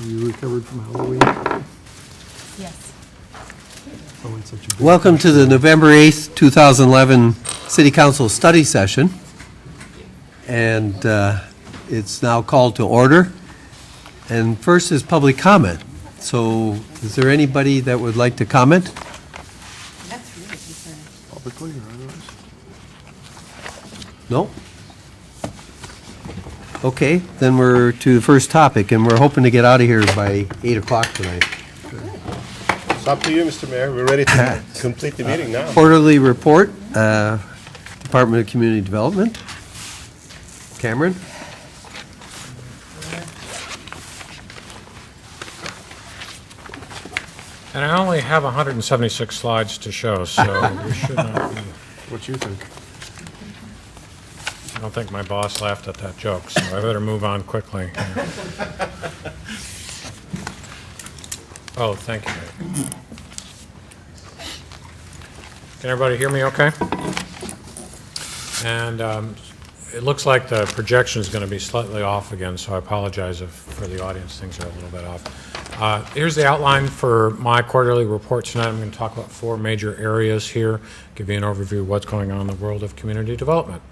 You recovered from Halloween? Yes. Oh, it's such a big Welcome to the November 8th, 2011 City Council study session. And it's now called to order. And first is public comment. So is there anybody that would like to comment? That's really different. publicly or otherwise. No? Okay, then we're to the first topic, and we're hoping to get out of here by 8 o'clock tonight. It's up to you, Mr. Mayor. We're ready to complete the meeting now. Quarterly report, Department of Community Development. Cameron? And I only have 176 slides to show, so we should not be, What you think? I don't think my boss laughed at that joke, so I better move on quickly. Oh, thank you. Can everybody hear me okay? And it looks like the projection is going to be slightly off again, so I apologize if for the audience things are a little bit off. Here's the outline for my quarterly report tonight. I'm going to talk about 4 major areas here, give you an overview of what's going on in the world of community development.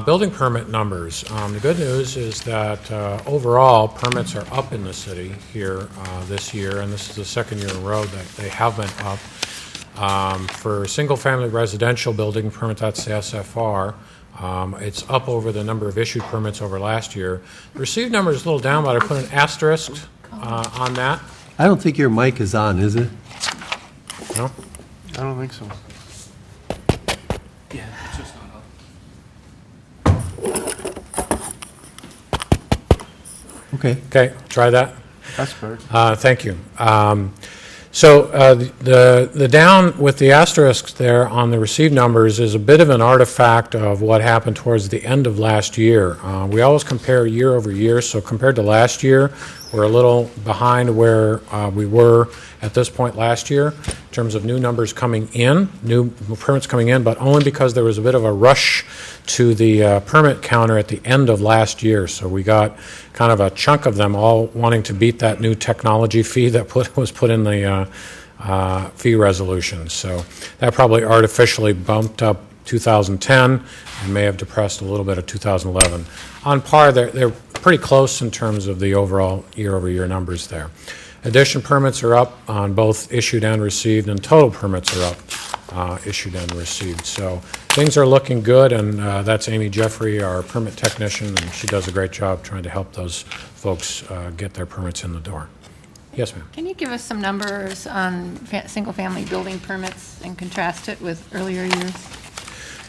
Building permit numbers. The good news is that overall permits are up in the city here this year, and this is the second year in a row that they have been up. For single-family residential building permit, that's the SFR, it's up over the number of issued permits over last year. The received number is a little down, but I put an asterisk on that. I don't think your mic is on, is it? No? I don't think so. Okay. Okay, try that. That's better. Thank you. So the down with the asterisks there on the received numbers is a bit of an artifact of what happened towards the end of last year. We always compare year over year, so compared to last year, we're a little behind where we were at this point last year in terms of new numbers coming in, new permits coming in, but only because there was a bit of a rush to the permit counter at the end of last year. So we got kind of a chunk of them all wanting to beat that new technology fee that was put in the fee resolution. So that probably artificially bumped up 2010 and may have depressed a little bit of 2011. On par, they're pretty close in terms of the overall year-over-year numbers there. Addition permits are up on both issued and received, and total permits are up issued and received. So things are looking good, and that's Amy Jeffrey, our permit technician, and she does a great job trying to help those folks get their permits in the door. Yes, ma'am. Can you give us some numbers on single-family building permits and contrast it with earlier years?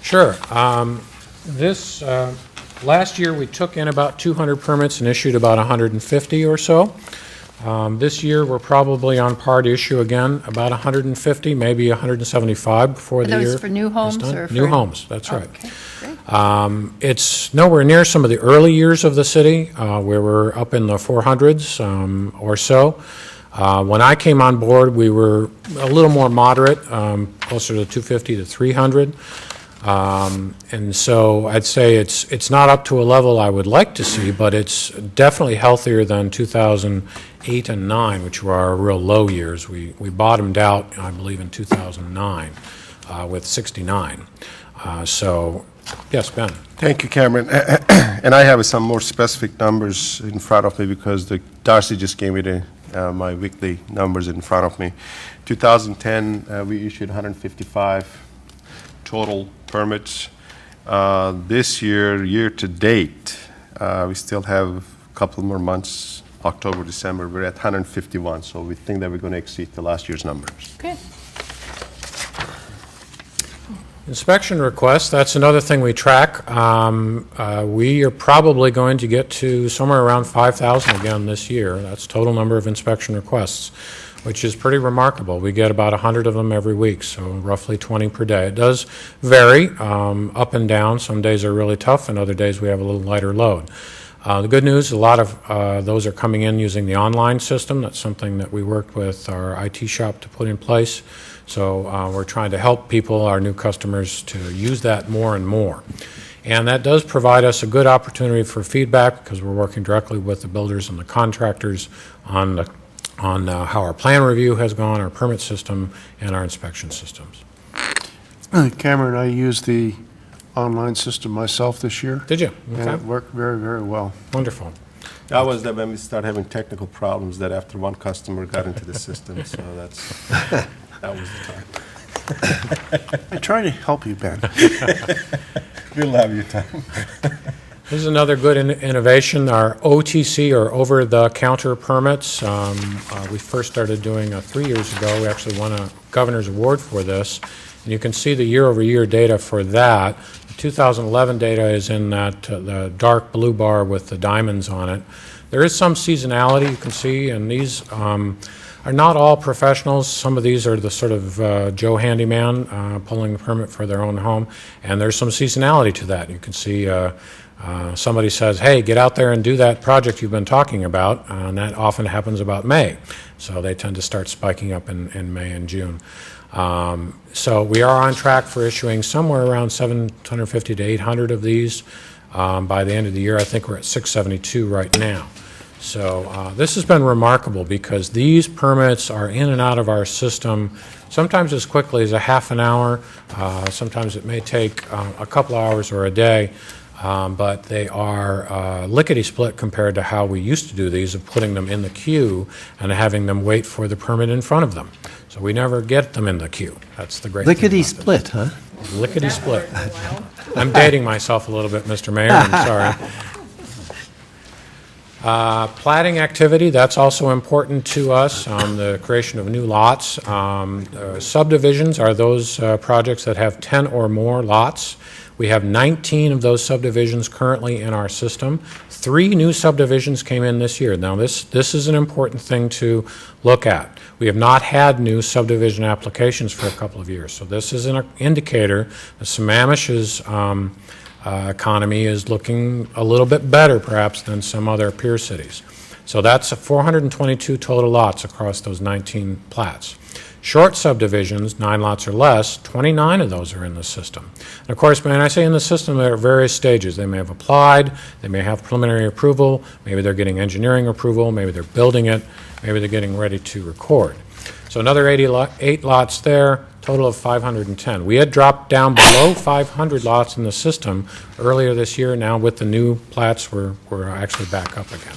Sure. Last year we took in about 200 permits and issued about 150 or so. This year we're probably on par to issue again about 150, maybe 175 before the year. Are those for new homes or for? New homes, that's right. Okay, great. It's nowhere near some of the early years of the city where we're up in the 400s or so. When I came on board, we were a little more moderate, closer to 250 to 300. And so I'd say it's not up to a level I would like to see, but it's definitely healthier than 2008 and 9, which were our real low years. We bottomed out, I believe, in 2009 with 69. So, yes, Ben. Thank you, Cameron. And I have some more specific numbers in front of me because Darcy just gave me my weekly numbers in front of me. 2010, we issued 155 total permits. This year to date, we still have a couple more months, October, December, we're at 151, so we think that we're going to exceed the last year's numbers. Good. Inspection requests, that's another thing we track. We are probably going to get to somewhere around 5,000 again this year. That's total number of inspection requests, which is pretty remarkable. We get about 100 of them every week, so roughly 20 per day. It does vary up and down. Some days are really tough, and other days we have a little lighter load. The good news, a lot of those are coming in using the online system. That's something that we worked with our IT shop to put in place. So we're trying to help people, our new customers, to use that more and more. And that does provide us a good opportunity for feedback because we're working directly with the builders and the contractors on how our plan review has gone, our permit system, and our inspection systems. Cameron, I used the online system myself this year. Did you? And Okay. it worked very, very well. Wonderful. That was when we started having technical problems that after one customer got into the system, so that was the time. I try to help you, Ben. We'll have your time. This is another good innovation, our OTC, or over-the-counter permits. We first started doing 3 years ago. We actually won a governor's award for this. And you can see the year-over-year data for that. The 2011 data is in that the dark blue bar with the diamonds on it. There is some seasonality you can see, and these are not all professionals. Some of these are the sort of Joe handyman pulling the permit for their own home, and there's some seasonality to that. You can see somebody says, hey, get out there and do that project you've been talking about, and that often happens about May. So they tend to start spiking up in May and June. So we are on track for issuing somewhere around 750 to 800 of these by the end of the year. I think we're at 672 right now. So this has been remarkable because these permits are in and out of our system sometimes as quickly as a half an hour. Sometimes it may take a couple hours or a day. But they are lickety-split compared to how we used to do these, of putting them in the queue and having them wait for the permit in front of them. So we never get them in the queue. That's the great thing about this. Lickety-split, huh? Lickety-split. I'm dating myself a little bit, Mr. Mayor, I'm sorry. Platting activity, that's also important to us, the creation of new lots. Subdivisions are those projects that have 10 or more lots. We have 19 of those subdivisions currently in our system. 3 new subdivisions came in this year. Now, this is an important thing to look at. We have not had new subdivision applications for a couple of years. So this is an indicator that Sammamish's economy is looking a little bit better, perhaps, than some other peer cities. So that's 422 total lots across those 19 plats. Short subdivisions, 9 lots or less, 29 of those are in the system. And of course, when I say in the system, they're at various stages. They may have applied, they may have preliminary approval, maybe they're getting engineering approval, maybe they're building it, maybe they're getting ready to record. So another 8 lots there, total of 510. We had dropped down below 500 lots in the system earlier this year. Now with the new plats, we're actually back up again.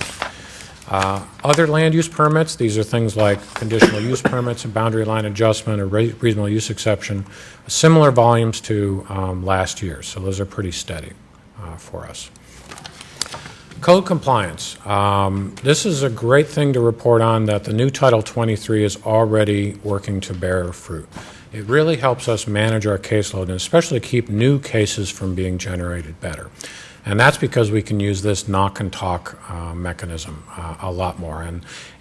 Other land use permits, these are things like conditional use permits and boundary line adjustment or reasonable use exception, similar volumes to last year, so those are pretty steady for us. Code compliance. This is a great thing to report on, that the new Title 23 is already working to bear fruit. It really helps us manage our caseload and especially keep new cases from being generated better. And that's because we can use this knock and talk mechanism a lot more.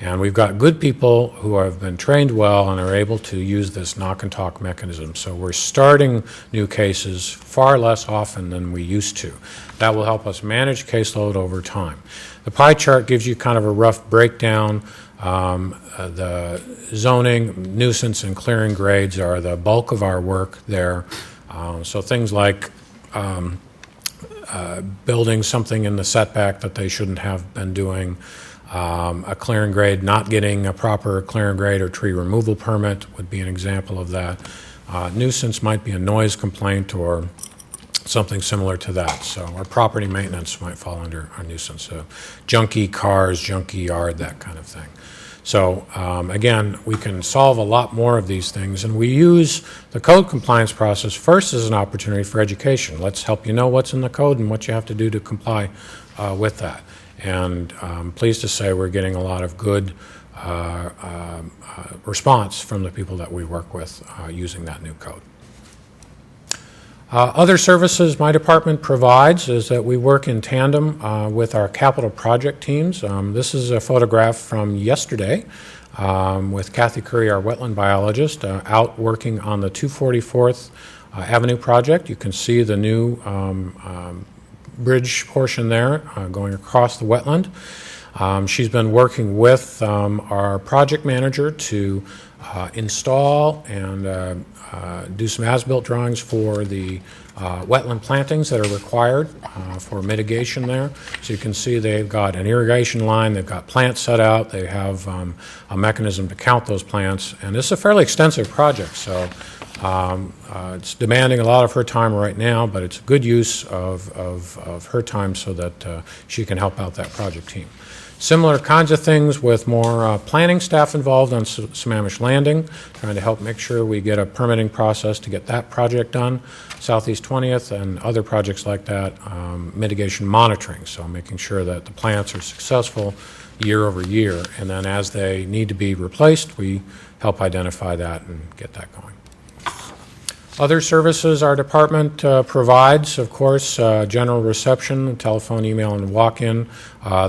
And we've got good people who have been trained well and are able to use this knock and talk mechanism. So we're starting new cases far less often than we used to. That will help us manage caseload over time. The pie chart gives you kind of a rough breakdown. The zoning, nuisance, and clearing grades are the bulk of our work there. So things like building something in the setback that they shouldn't have been doing, a clearing grade, not getting a proper clearing grade or tree removal permit would be an example of that. Nuisance might be a noise complaint or something similar to that. So our property maintenance might fall under a nuisance. So junky cars, junky yard, that kind of thing. So again, we can solve a lot more of these things, and we use the code compliance process first as an opportunity for education. Let's help you know what's in the code and what you have to do to comply with that. And I'm pleased to say we're getting a lot of good response from the people that we work with using that new code. Other services my department provides is that we work in tandem with our capital project teams. This is a photograph from yesterday with Kathy Curry, our wetland biologist, out working on the 244th Avenue project. You can see the new bridge portion there going across the wetland. She's been working with our project manager to install and do some as-built drawings for the wetland plantings that are required for mitigation there. So you can see they've got an irrigation line, they've got plants set out, they have a mechanism to count those plants, and this is a fairly extensive project, so it's demanding a lot of her time right now, but it's a good use of her time so that she can help out that project team. Similar kinds of things with more planning staff involved on Sammamish Landing, trying to help make sure we get a permitting process to get that project done. Southeast 20th and other projects like that, mitigation monitoring, so making sure that the plants are successful year over year, and then as they need to be replaced, we help identify that and get that going. Other services our department provides, of course, general reception, telephone, email, and walk-in.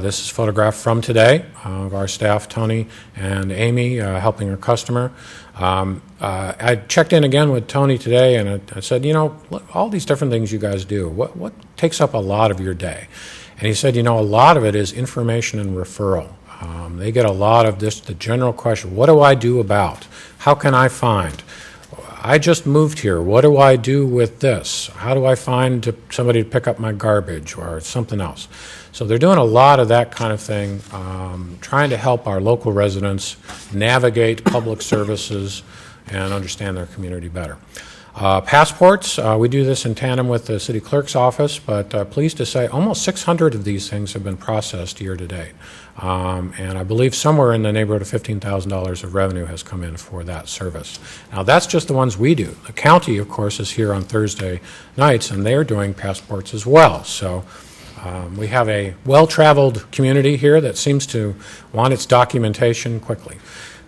This is photographed from today of our staff, Tony and Amy, helping a customer. I checked in again with Tony today, and I said, you know, all these different things you guys do, what takes up a lot of your day? And he said, you know, a lot of it is information and referral. They get a lot of this, the general question, what do I do about? How can I find? I just moved here. What do I do with this? How do I find somebody to pick up my garbage or something else? So they're doing a lot of that kind of thing, trying to help our local residents navigate public services and understand their community better. Passports, we do this in tandem with the city clerk's office, but pleased to say almost 600 of these things have been processed year to date. And I believe somewhere in the neighborhood of $15,000 of revenue has come in for that service. Now, that's just the ones we do. The county, of course, is here on Thursday nights, and they're doing passports as well. So we have a well-traveled community here that seems to want its documentation quickly,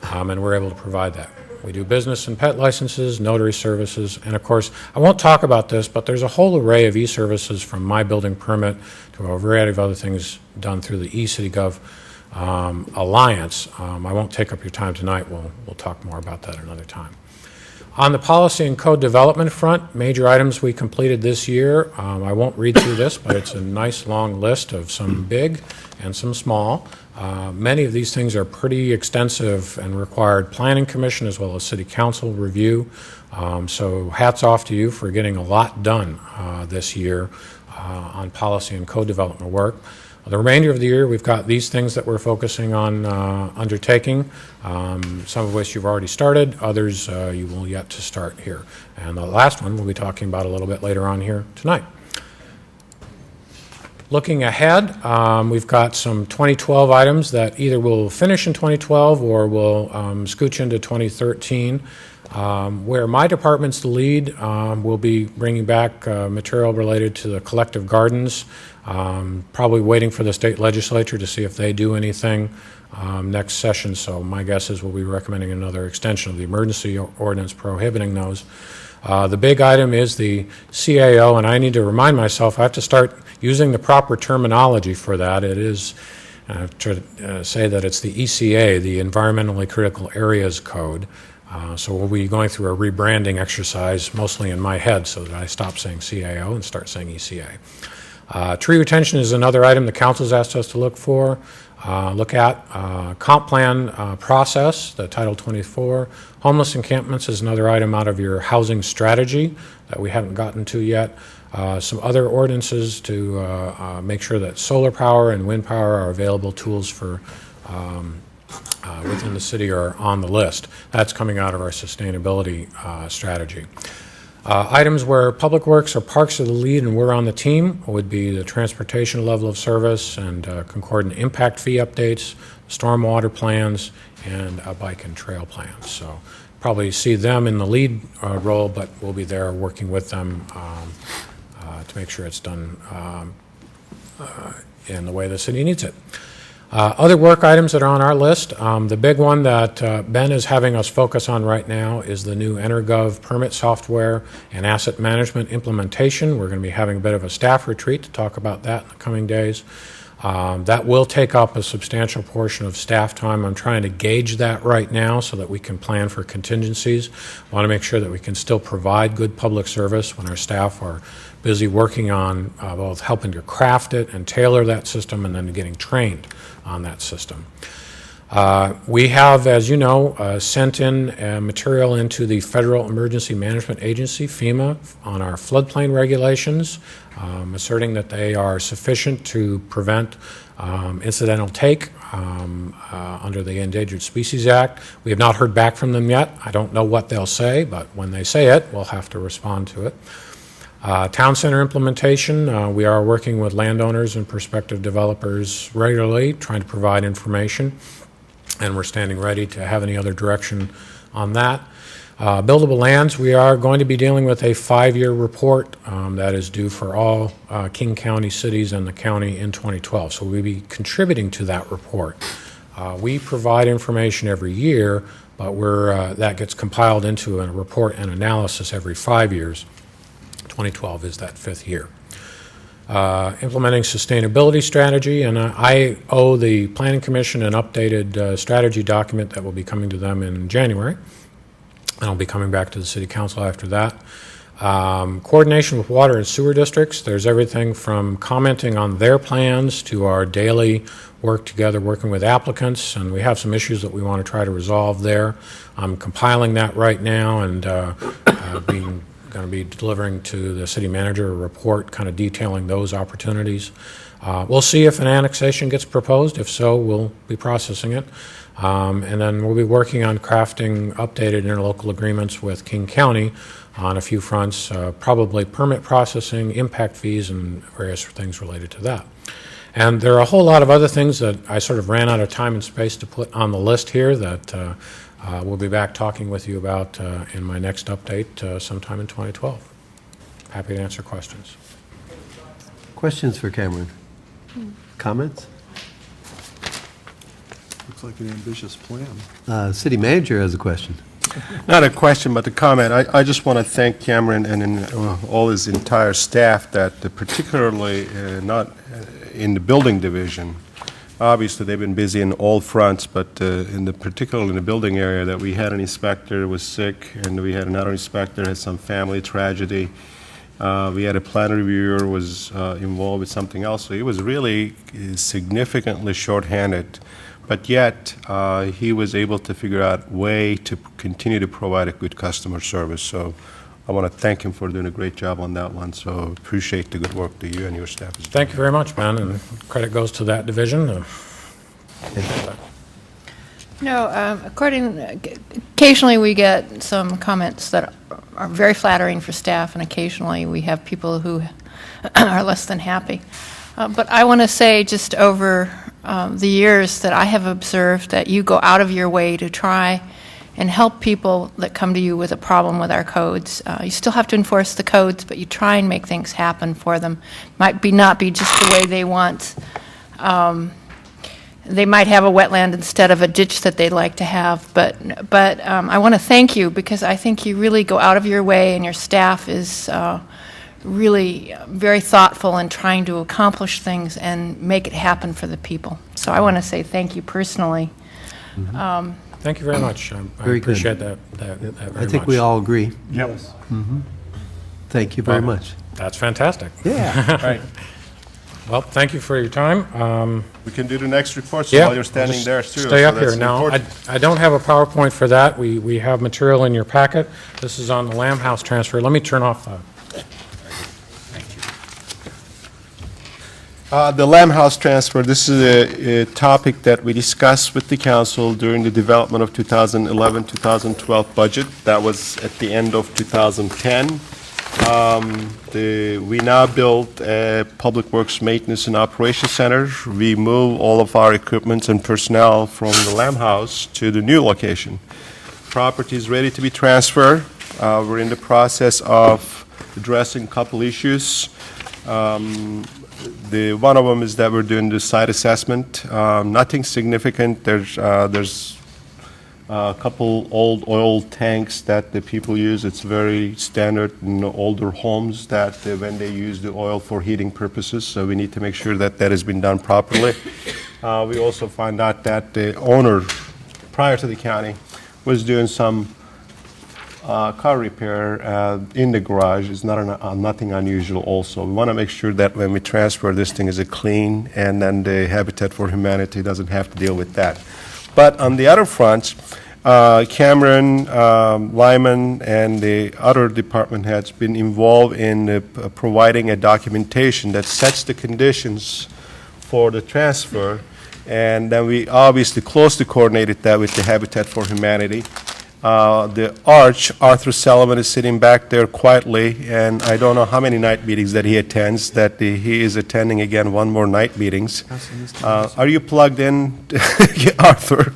and we're able to provide that. We do business and pet licenses, notary services, and of course, I won't talk about this, but there's a whole array of e-services from My Building Permit to a variety of other things done through the eCityGov Alliance. I won't take up your time tonight. We'll talk more about that another time. On the policy and code development front, major items we completed this year. I won't read through this, but it's a nice long list of some big and some small. Many of these things are pretty extensive and required planning commission as well as city council review. So hats off to you for getting a lot done this year on policy and code development work. The remainder of the year, we've got these things that we're focusing on undertaking, some of which you've already started, others you will yet to start here. And the last one we'll be talking about a little bit later on here tonight. Looking ahead, we've got some 2012 items that either will finish in 2012 or will scooch into 2013. Where my department's the lead, we'll be bringing back material related to the collective gardens, probably waiting for the state legislature to see if they do anything next session. So my guess is we'll be recommending another extension of the emergency ordinance prohibiting those. The big item is the CAO, and I need to remind myself I have to start using the proper terminology for that. It is, to say that it's the ECA, the Environmentally Critical Areas Code. So we'll be going through a rebranding exercise, mostly in my head, so that I stop saying CAO and start saying ECA. Tree retention is another item the council's asked us to look at. Comp plan process, the Title 24. Homeless encampments is another item out of your housing strategy that we haven't gotten to yet. Some other ordinances to make sure that solar power and wind power are available tools for within the city are on the list. That's coming out of our sustainability strategy. Items where Public Works or Parks are the lead and we're on the team would be the transportation level of service and concordant impact fee updates, stormwater plans, and bike and trail plans. So probably see them in the lead role, but we'll be there working with them to make sure it's done in the way the city needs it. Other work items that are on our list, the big one that Ben is having us focus on right now is the new EnerGov permit software and asset management implementation. We're going to be having a bit of a staff retreat to talk about that in the coming days. That will take up a substantial portion of staff time. I'm trying to gauge that right now so that we can plan for contingencies. I want to make sure that we can still provide good public service when our staff are busy working on both helping to craft it and tailor that system and then getting trained on that system. We have, as you know, sent in material into the Federal Emergency Management Agency, FEMA, on our floodplain regulations, asserting that they are sufficient to prevent incidental take under the Endangered Species Act. We have not heard back from them yet. I don't know what they'll say, but when they say it, we'll have to respond to it. Town center implementation, we are working with landowners and prospective developers regularly, trying to provide information, and we're standing ready to have any other direction on that. Buildable lands, we are going to be dealing with a 5-year report that is due for all King County cities and the county in 2012. So we'll be contributing to that report. We provide information every year, but that gets compiled into a report and analysis every 5 years. 2012 is that 5th year. Implementing sustainability strategy, and I owe the Planning Commission an updated strategy document that will be coming to them in January. And I'll be coming back to the City Council after that. Coordination with water and sewer districts. There's everything from commenting on their plans to our daily work together, working with applicants, and we have some issues that we want to try to resolve there. I'm compiling that right now and going to be delivering to the city manager a report kind of detailing those opportunities. We'll see if an annexation gets proposed. If so, we'll be processing it. And then we'll be working on crafting updated interlocal agreements with King County on a few fronts, probably permit processing, impact fees, and various things related to that. And there are a whole lot of other things that I sort of ran out of time and space to put on the list here that we'll be back talking with you about in my next update sometime in 2012. Happy to answer questions. Questions for Cameron? Comments? Looks like an ambitious plan. City manager has a question. Not a question, but a comment. I just want to thank Cameron and all his entire staff that particularly not in the building division. Obviously, they've been busy in all fronts, but particularly in the building area, that we had an inspector who was sick, and we had another inspector who had some family tragedy. We had a plan reviewer who was involved with something else. So he was really significantly shorthanded. But yet, he was able to figure out a way to continue to provide a good customer service. So I want to thank him for doing a great job on that one. So appreciate the good work that you and your staff has done. Thank you very much, man, and credit goes to that division. No, occasionally we get some comments that are very flattering for staff, and occasionally we have people who are less than happy. But I want to say just over the years that I have observed that you go out of your way to try and help people that come to you with a problem with our codes. You still have to enforce the codes, but you try and make things happen for them. Might not be just the way they want. They might have a wetland instead of a ditch that they'd like to have, but I want to thank you because I think you really go out of your way, and your staff is really very thoughtful in trying to accomplish things and make it happen for the people. So I want to say thank you personally. Mm-hmm. Thank you very much. I Very good. appreciate that very much. I think we all agree. Yep. Thank you very much. That's fantastic. Yeah. Right. Well, thank you for your time. We can do the next report, so Yeah, while you're standing just there, too. stay so up here. that's Now, important. I don't have a PowerPoint for that. We have material in your packet. This is on the Lamb House transfer. Let me turn off The Lamb House transfer, this is a topic that we discussed with the council during the development of 2011-2012 budget. That was at the end of 2010. We now built a Public Works Maintenance and Operations Center. We moved all of our equipment and personnel from the Lamb House to the new location. Property is ready to be transferred. We're in the process of addressing a couple issues. One of them is that we're doing the site assessment. Nothing significant. There's a couple old oil tanks that the people use. It's very standard in older homes that when they use the oil for heating purposes, so we need to make sure that that has been done properly. We also find out that the owner, prior to the county, was doing some car repair in the garage. Is nothing unusual also. We want to make sure that when we transfer this thing is clean, and then the Habitat for Humanity doesn't have to deal with that. But on the other fronts, Cameron, Lyman, and the other department heads been involved in providing a documentation that sets the conditions for the transfer, and then we obviously closely coordinated that with the Habitat for Humanity. The Arch, Arthur Salomon, is sitting back there quietly, and I don't know how many night meetings that he attends, that he is attending again one more night meetings. Are you plugged in, Arthur?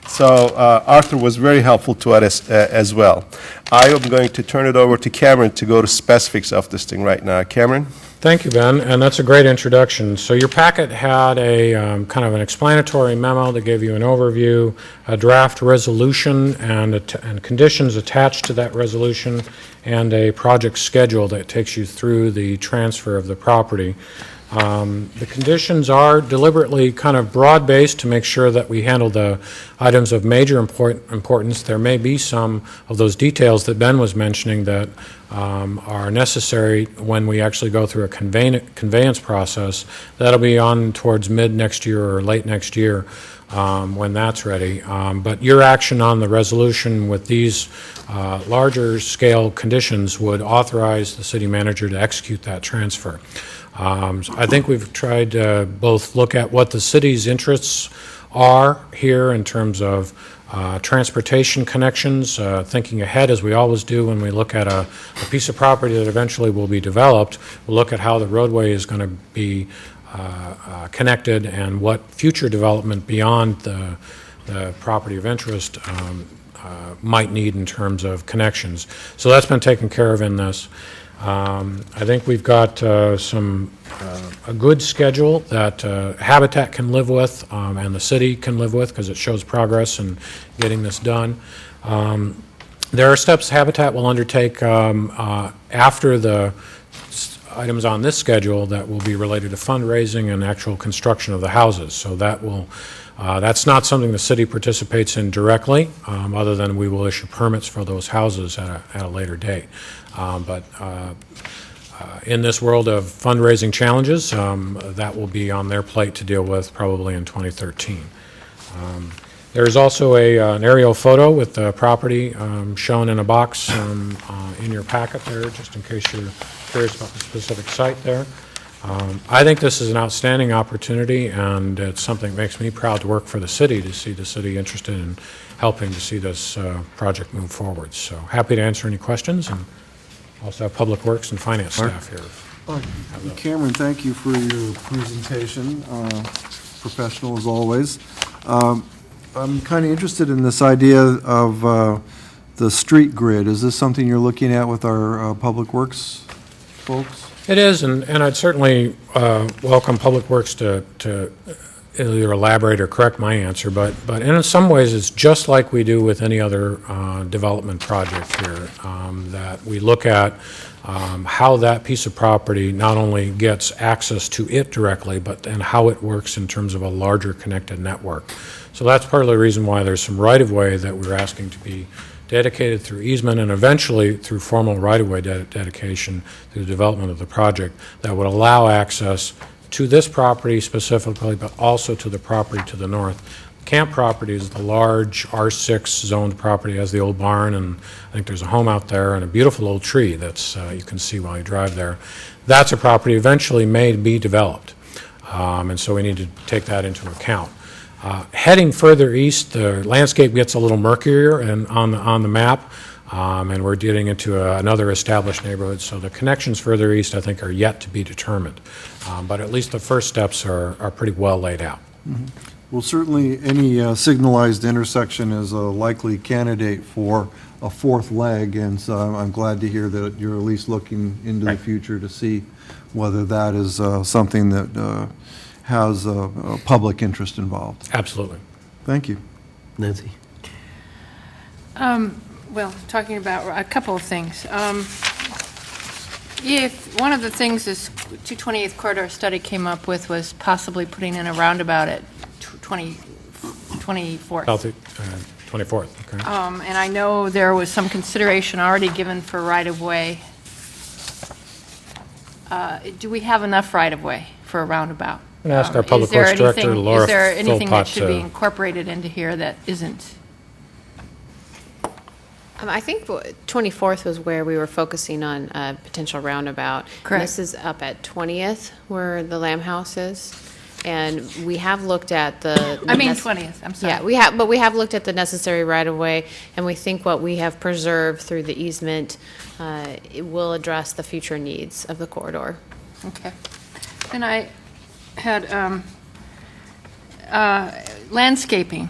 So Arthur was very helpful to us as well. I am going to turn it over to Cameron to go to specifics of this thing right now. Cameron? Thank you, Ben, and that's a great introduction. So your packet had a kind of an explanatory memo that gave you an overview, a draft resolution, and conditions attached to that resolution, and a project schedule that takes you through the transfer of the property. The conditions are deliberately kind of broad-based to make sure that we handle the items of major importance. There may be some of those details that Ben was mentioning that are necessary when we actually go through a conveyance process. That'll be on towards mid-next year or late next year when that's ready. But your action on the resolution with these larger scale conditions would authorize the city manager to execute that transfer. So I think we've tried to both look at what the city's interests are here in terms of transportation connections, thinking ahead as we always do when we look at a piece of property that eventually will be developed. We'll look at how the roadway is going to be connected and what future development beyond the property of interest might need in terms of connections. So that's been taken care of in this. I think we've got a good schedule that Habitat can live with and the city can live with because it shows progress in getting this done. There are steps Habitat will undertake after the items on this schedule that will be related to fundraising and actual construction of the houses. So that will that's not something the city participates in directly, other than we will issue permits for those houses at a later date. But in this world of fundraising challenges, that will be on their plate to deal with probably in 2013. There's also an aerial photo with the property shown in a box in your packet there, just in case you're curious about the specific site there. I think this is an outstanding opportunity, and it's something that makes me proud to work for the city, to see the city interested in helping to see this project move forward. So happy to answer any questions, and also have Public Works and Finance staff here. Cameron, thank you for your presentation, professional as always. I'm kind of interested in this idea of the street grid. Is this something you're looking at with our Public Works folks? It is, and I'd certainly welcome Public Works to either elaborate or correct my answer, but in some ways it's just like we do with any other development project here, that we look at how that piece of property not only gets access to it directly, and how it works in terms of a larger connected network. So that's part of the reason why there's some right-of-way that we're asking to be dedicated through easement and eventually through formal right-of-way dedication through the development of the project that would allow access to this property specifically, but also to the property to the north. The camp property is the large R6 zoned property, has the old barn, and I think there's a home out there and a beautiful old tree that's you can see while you drive there. That's a property eventually may be developed, and so we need to take that into account. Heading further east, the landscape gets a little murkier and on the map, and we're getting into another established neighborhood. So the connections further east, I think, are yet to be determined. But at least the first steps are pretty well laid out. Mm-hmm. Well, certainly any signalized intersection is a likely candidate for a fourth leg, and so I'm glad to hear that you're at least looking into the future to see whether that is something that has a public interest involved. Absolutely. Thank you. Nancy? Well, talking about a couple of things. If one of the things this 228th corridor study came up with was possibly putting in a roundabout at 24th. 24th, okay. And I know there was some consideration already given for right-of-way. Do we have enough right-of-way for a roundabout? I'm going to ask our Is Public there Works Director, anything- Laura Is there anything that Philpott, should be to... incorporated into here that isn't? I think 24th was where we were focusing on a potential roundabout. And Correct. this is up at 20th, where the Lamb House is. And we have looked at the... I mean 20th, I'm sorry. Yeah, but we have looked at the necessary right-of-way, and we think what we have preserved through the easement, it will address the future needs of the corridor. Okay. And I had landscaping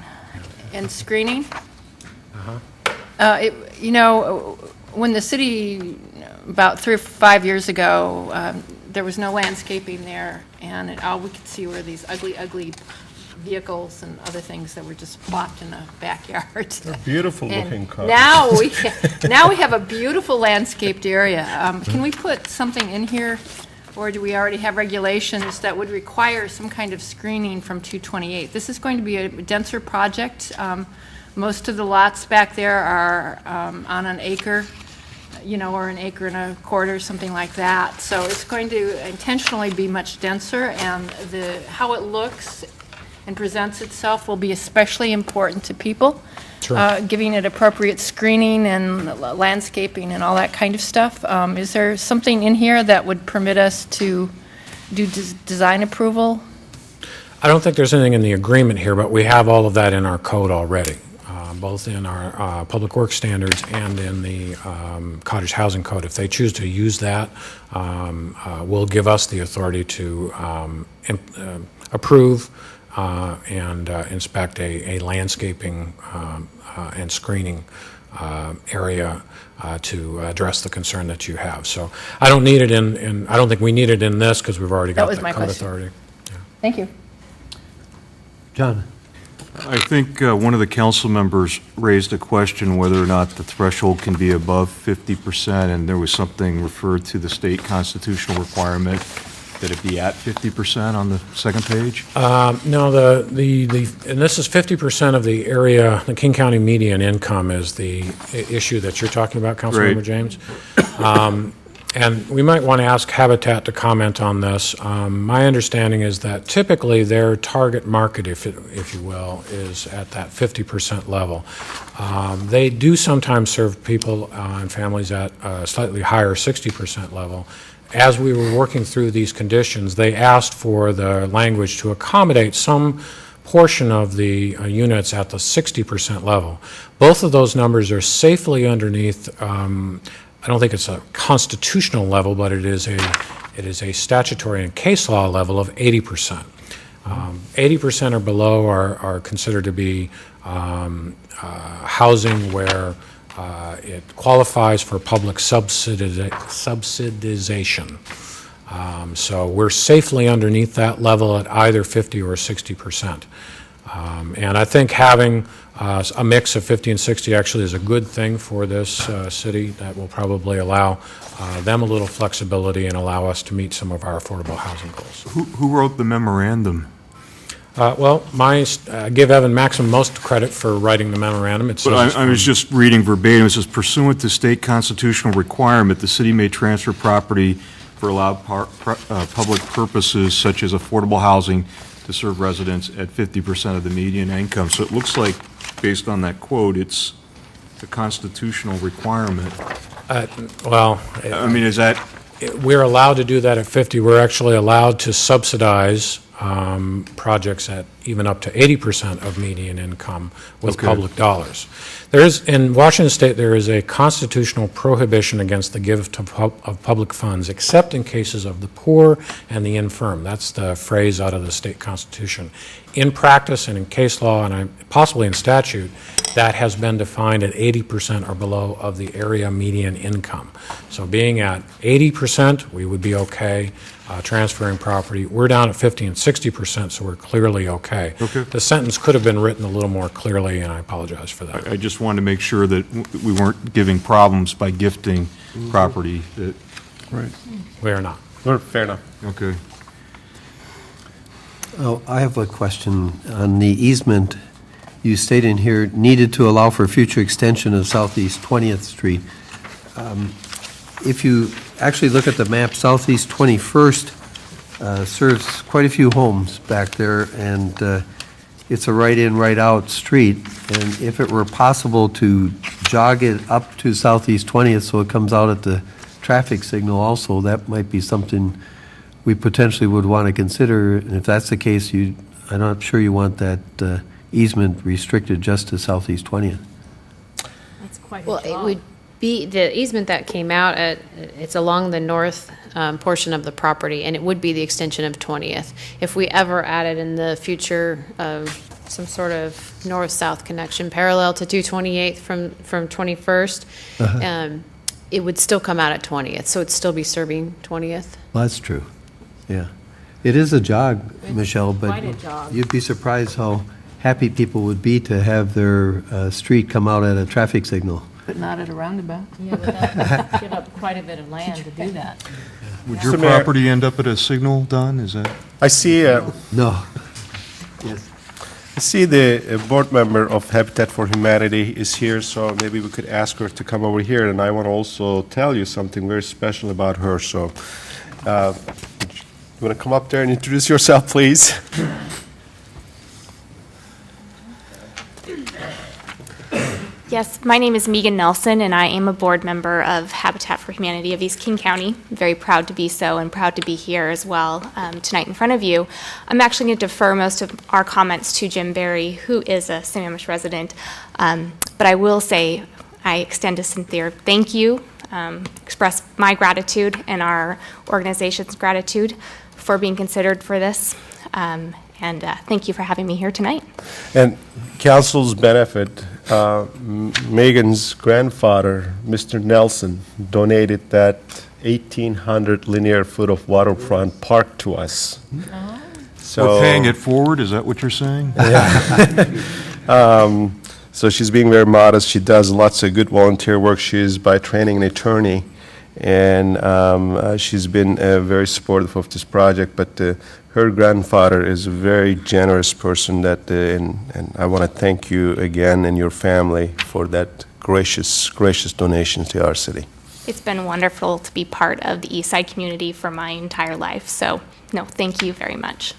and screening. You know, when the city, about 3 or 5 years ago, there was no landscaping there, and all we could see were these ugly, ugly vehicles and other things that were just plopped in the backyard. Beautiful And looking cars. now we have a beautiful landscaped area. Can we put something in here, or do we already have regulations that would require some kind of screening from 228? This is going to be a denser project. Most of the lots back there are on an acre, you know, or an acre and a quarter, something like that. So it's going to intentionally be much denser, and how it looks and presents itself will be especially important to people. Sure. Giving it appropriate screening and landscaping and all that kind of stuff. Is there something in here that would permit us to do design approval? I don't think there's anything in the agreement here, but we have all of that in our code already, both in our Public Works standards and in the Cottage Housing Code. If they choose to use that, will give us the authority to approve and inspect a landscaping and screening area to address the concern that you have. So I don't need it I don't think we need it in this because we've already got was that my code question. authority. Thank you. John? I think one of the council members raised a question whether or not the threshold can be above 50%, and there was something referred to the state constitutional requirement that it be at 50% on the second page? No, and this is 50% of the area, the King County median income is the issue that you're talking about, Councilmember Right. James. And we might want to ask Habitat to comment on this. My understanding is that typically their target market, if you will, is at that 50% level. They do sometimes serve people and families at a slightly higher 60% level. As we were working through these conditions, they asked for the language to accommodate some portion of the units at the 60% level. Both of those numbers are safely underneath, I don't think it's a constitutional level, but it is a statutory and case law level of 80%. 80% or below are considered to be housing where it qualifies for public subsidization. So we're safely underneath that level at either 50 or 60%. And I think having a mix of 50 and 60 actually is a good thing for this city that will probably allow them a little flexibility and allow us to meet some of our affordable housing goals. Who wrote the memorandum? Well, give Evan Maxim most credit for writing the memorandum. It But says I was just reading verbatim. It says pursuant to state constitutional requirement, the city may transfer property for allowed public purposes such as affordable housing to serve residents at 50% of the median income. So it looks like, based on that quote, it's a constitutional requirement. well, I mean, is that, we're allowed to do that at 50. We're actually allowed to subsidize projects at even up to 80% of median income with Okay. public dollars. In Washington State, there is a constitutional prohibition against the gift of public funds, except in cases of the poor and the infirm. That's the phrase out of the state constitution. In practice and in case law, and possibly in statute, that has been defined at 80% or below of the area median income. So being at 80%, we would be okay transferring property. We're down at 50 and 60%, so we're clearly okay. Okay. The sentence could have been written a little more clearly, and I apologize for that. I just wanted to make sure that we weren't giving problems by gifting property that, Right. We are not. Fair enough. okay. Oh, I have a question on the easement. You state in here, needed to allow for future extension of Southeast 20th Street. If you actually look at the map, Southeast 21st serves quite a few homes back there, and it's a right-in, right-out street. And if it were possible to jog it up to Southeast 20th so it comes out at the traffic signal also, that might be something we potentially would want to consider. And if that's the case, I'm not sure you want that easement restricted just to Southeast 20th. That's quite a Well, it job. would be, the easement that came out, it's along the north portion of the property, and it would be the extension of 20th. If we ever added in the future some sort of north-south connection parallel to 228th from 21st, it would still come out at 20th, so it'd still be serving 20th. Well, that's true, yeah. It is a jog, Michelle, but quite a jog. you'd be surprised how happy people would be to have their street come out at a traffic signal. But not at a roundabout. Yeah, but that give up quite a bit of land to do that. Would your Mr. Mayor- property end up at a signal, Don? Is that? I see, No. Yes. I see the board member of Habitat for Humanity is here, so maybe we could ask her to come over here, and I want to also tell you something very special about her, so you want to come up there and introduce yourself, please? Yes, my name is Megan Nelson, and I am a board member of Habitat for Humanity of East King County. I'm very proud to be so and proud to be here as well tonight in front of you. I'm actually going to defer most of our comments to Jim Berry, who is a Sammamish resident. But I will say, I extend a sincere thank you, express my gratitude and our organization's gratitude for being considered for this. And thank you for having me here tonight. And council's benefit, Megan's grandfather, Mr. Nelson, donated that 1,800 linear foot of waterfront park to us. So, We're paying it forward, is that what you're saying? So she's being very modest. She does lots of good volunteer work. She is by training an attorney, and she's been very supportive of this project. But her grandfather is a very generous person, that, and I want to thank you again and your family for that gracious donation to our city. It's been wonderful to be part of the East Side community for my entire life. So, no, thank you very much.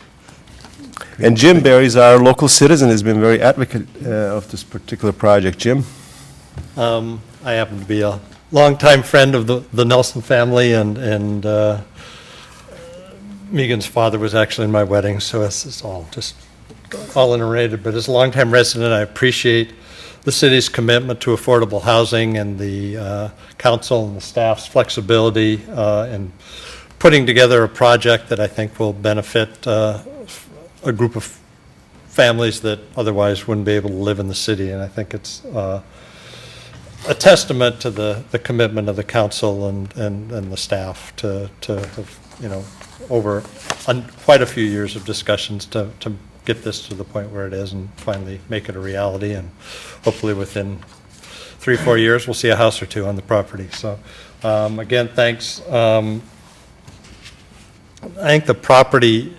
And Jim Berry is our local citizen, has been very advocate of this particular project. Jim? I happen to be a longtime friend of the Nelson family, and Megan's father was actually in my wedding, so it's all just all interrelated. But as a longtime resident, I appreciate the city's commitment to affordable housing and the council and the staff's flexibility in putting together a project that I think will benefit a group of families that otherwise wouldn't be able to live in the city. And I think it's a testament to the commitment of the council and the staff to you know, over quite a few years of discussions to get this to the point where it is and finally make it a reality. And hopefully within 3-4 years, we'll see a house or two on the property. So again, thanks. I think the property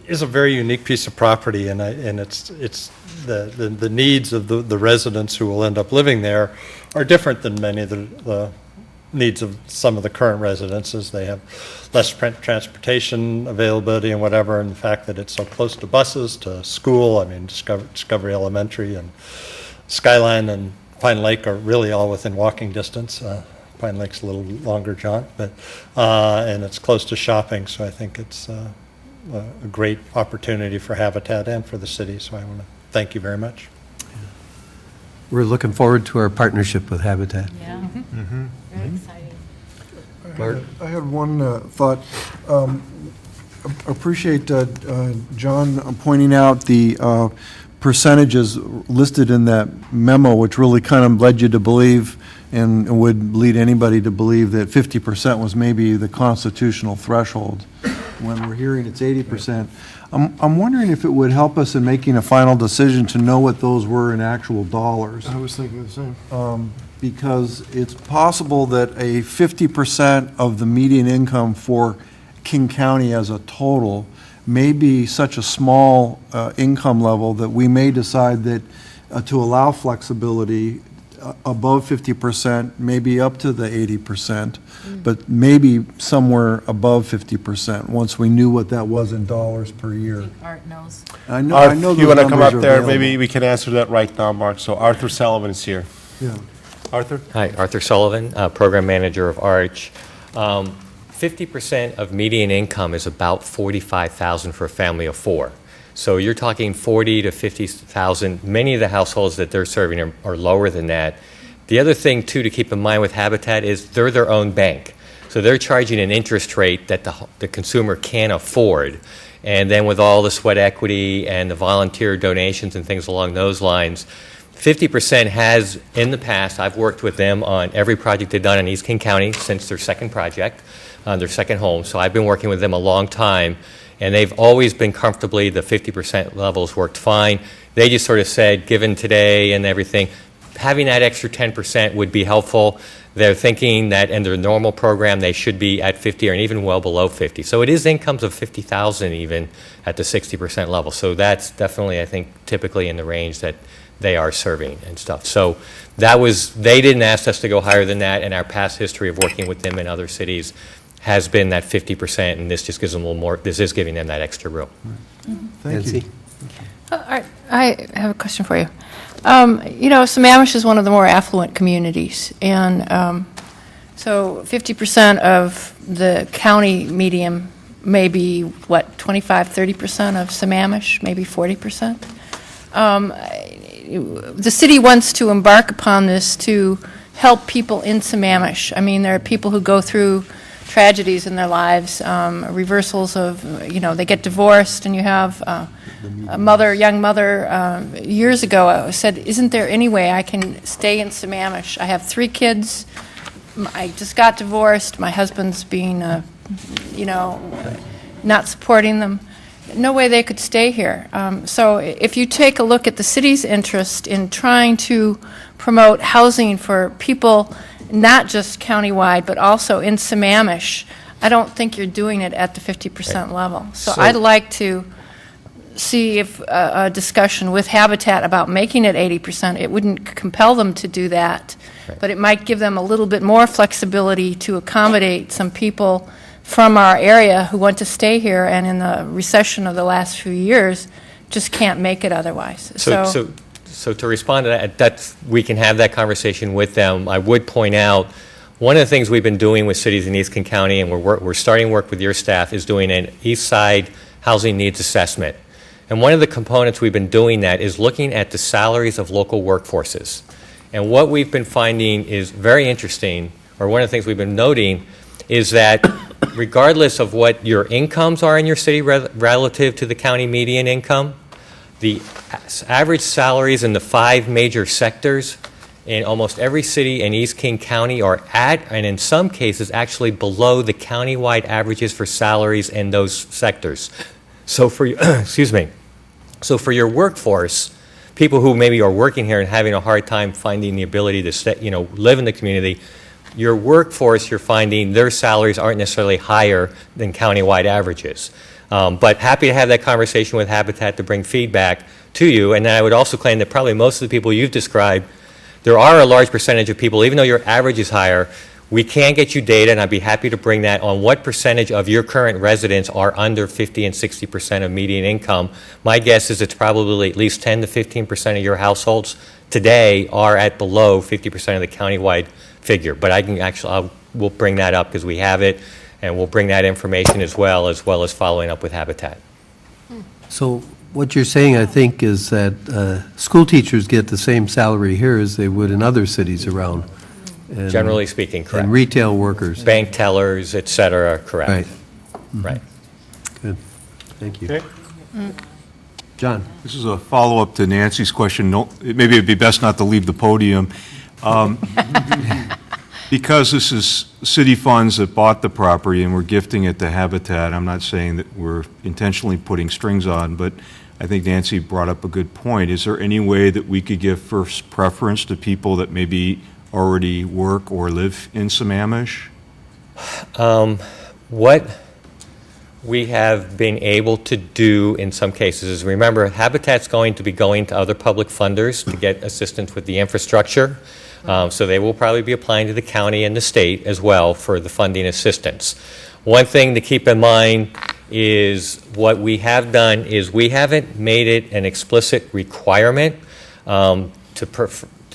is a very unique piece of property, and it's the needs of the residents who will end up living there are different than many of the needs of some of the current residences. They have less transportation availability and whatever, and the fact that it's so close to buses, to school. I mean, Discovery Elementary and Skyline and Pine Lake are really all within walking distance. Pine Lake's a little longer jaunt, but and it's close to shopping, so I think it's a great opportunity for Habitat and for the city, so I want to thank you very much. We're looking forward to our partnership with Habitat. Yeah. Very exciting. I had one thought. Appreciate John pointing out the percentages listed in that memo, which really kind of led you to believe and would lead anybody to believe that 50% was maybe the constitutional threshold. When we're hearing it's 80%. I'm wondering if it would help us in making a final decision to know what those were in actual dollars. I was thinking the same. Because it's possible that a 50% of the median income for King County as a total may be such a small income level that we may decide that to allow flexibility above 50%, maybe up to the 80%, but maybe somewhere above 50%, once we knew what that was in dollars per year. Art knows. I know Arth, those you want to come numbers up are there? available. Maybe we can answer that right now, Mark. So Arthur Sullivan is here. Yeah. Arthur? Hi, Arthur Sullivan, Program Manager of Arch. 50% of median income is about $45,000 for a family of four. So you're talking 40 to 50,000. Many of the households that they're serving are lower than that. The other thing, too, to keep in mind with Habitat is they're their own bank. So they're charging an interest rate that the consumer can't afford. And then with all the sweat equity and the volunteer donations and things along those lines, 50% has, in the past, I've worked with them on every project they've done in East King County since their second project, their second home. So I've been working with them a long time, and they've always been comfortably, the 50% levels worked fine. They just sort of said, given today and everything, having that extra 10% would be helpful. They're thinking that in their normal program, they should be at 50 or even well below 50. So it is incomes of 50,000 even at the 60% level. So that's definitely, I think, typically in the range that they are serving and stuff. So that was, they didn't ask us to go higher than that, and our past history of working with them in other cities has been that 50%, and this just gives them a little more, this is giving them that extra room. Thank you. Nancy? I have a question for you. Sammamish is one of the more affluent communities, and so 50% of the county median may be, what, 25, 30% of Sammamish, maybe 40%? The city wants to embark upon this to help people in Sammamish. I mean, there are people who go through tragedies in their lives, reversals of, they get divorced, and you have a young mother, years ago said, isn't there any way I can stay in Sammamish? I have 3 kids, I just got divorced, my husband's being, not supporting them. No way they could stay here. So if you take a look at the city's interest in trying to promote housing for people, not just countywide, but also in Sammamish, I don't think you're doing it at the 50% level. So I'd like to see if a discussion with Habitat about making it 80%. It wouldn't compel them to do that, but it might give them a little bit more flexibility to accommodate some people from our area who want to stay here, and in the recession of the last few years just can't make it otherwise. So to respond to that, we can have that conversation with them. I would point out, one of the things we've been doing with cities in East King County, and we're starting work with your staff, is doing an East Side housing needs assessment. And one of the components we've been doing that is looking at the salaries of local workforces. And what we've been finding is very interesting, or one of the things we've been noting, is that regardless of what your incomes are in your city relative to the county median income, the average salaries in the 5 major sectors in almost every city in East King County are at, and in some cases, actually below the countywide averages for salaries in those sectors. So for so for your workforce, people who maybe are working here and having a hard time finding the ability to live in the community, your workforce, you're finding their salaries aren't necessarily higher than countywide averages. But happy to have that conversation with Habitat to bring feedback to you. And then I would also claim that probably most of the people you've described, there are a large percentage of people, even though your average is higher, we can get you data, and I'd be happy to bring that on what percentage of your current residents are under 50 and 60% of median income. My guess is it's probably at least 10 to 15% of your households today are at below 50% of the countywide figure. But I can actually, we'll bring that up because we have it, and we'll bring that information as well as following up with Habitat. So what you're saying, I think, is that school teachers get the same salary here as they would in other cities around. And- Generally speaking, correct. And retail workers. Bank tellers, et cetera, correct. Right. Right. Good. Thank you. Okay. John? This is a follow-up to Nancy's question. No, maybe it'd be best not to leave the podium. Because this is city funds that bought the property and we're gifting it to Habitat, I'm not saying that we're intentionally putting strings on, but I think Nancy brought up a good point. Is there any way that we could give first preference to people that maybe already work or live in Sammamish? What we have been able to do in some cases is, remember, Habitat's going to be going to other public funders to get assistance with the infrastructure. So they will probably be applying to the county and the state as well for the funding assistance. One thing to keep in mind is what we have done is we haven't made it an explicit requirement to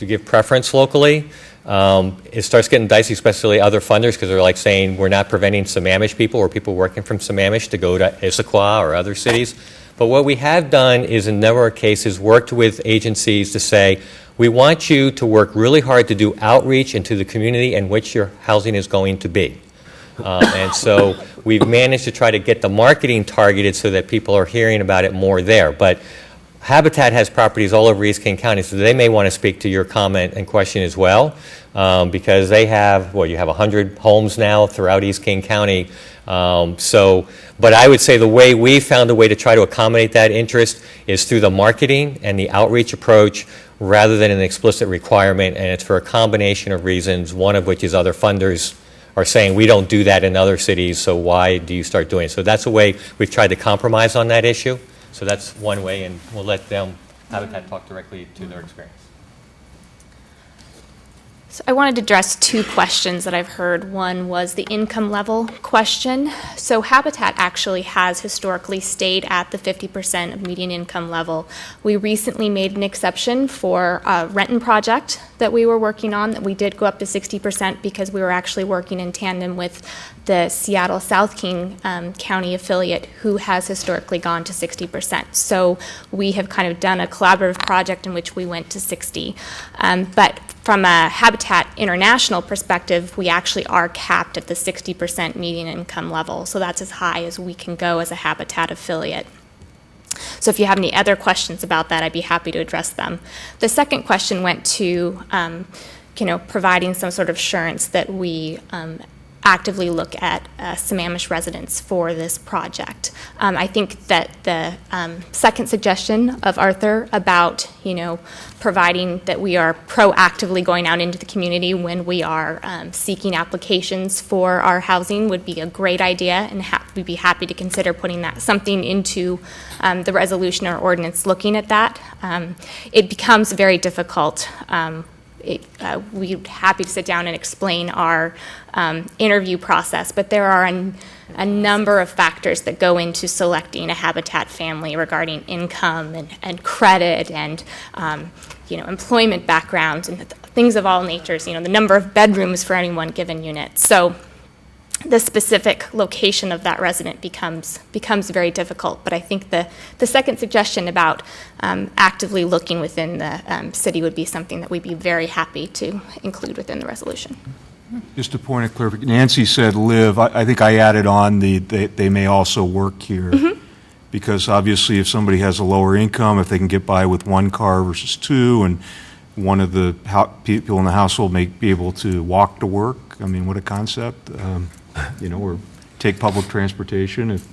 give preference locally. It starts getting dicey, especially other funders, because they're like saying we're not preventing Sammamish people or people working from Sammamish to go to Issaquah or other cities. But what we have done is in a number of cases worked with agencies to say, we want you to work really hard to do outreach into the community in which your housing is going to be. And so we've managed to try to get the marketing targeted so that people are hearing about it more there. But Habitat has properties all over East King County, so they may want to speak to your comment and question as well, because they have, well, you have 100 homes now throughout East King County. But I would say the way we found a way to try to accommodate that interest is through the marketing and the outreach approach rather than an explicit requirement, and it's for a combination of reasons, one of which is other funders are saying we don't do that in other cities, so why do you start doing it? So that's a way we've tried to compromise on that issue. So that's one way, and we'll let them, Habitat, talk directly to their experience. So I wanted to address two questions that I've heard. One was the income level question. So Habitat actually has historically stayed at the 50% of median income level. We recently made an exception for a Renton project that we were working on that we did go up to 60% because we were actually working in tandem with the Seattle South King County affiliate who has historically gone to 60%. So we have kind of done a collaborative project in which we went to 60. But from a Habitat International perspective, we actually are capped at the 60% median income level. So that's as high as we can go as a Habitat affiliate. So if you have any other questions about that, I'd be happy to address them. The second question went to, providing some sort of assurance that we actively look at Sammamish residents for this project. I think that the second suggestion of Arthur about, providing that we are proactively going out into the community when we are seeking applications for our housing would be a great idea, and we'd be happy to consider putting that something into the resolution or ordinance looking at that. It becomes very difficult. We're happy to sit down and explain our interview process, but there are a number of factors that go into selecting a Habitat family regarding income and credit and employment backgrounds and things of all natures, the number of bedrooms for any one given unit. So the specific location of that resident becomes very difficult. But I think the second suggestion about actively looking within the city would be something that we'd be very happy to include within the resolution. Just a point of clarification, Nancy said live, I think I added on they may also work here. Mm-hmm. Because obviously if somebody has a lower income, if they can get by with one car versus two, and one of the people in the household may be able to walk to work, I mean, what a concept. Or take public transportation if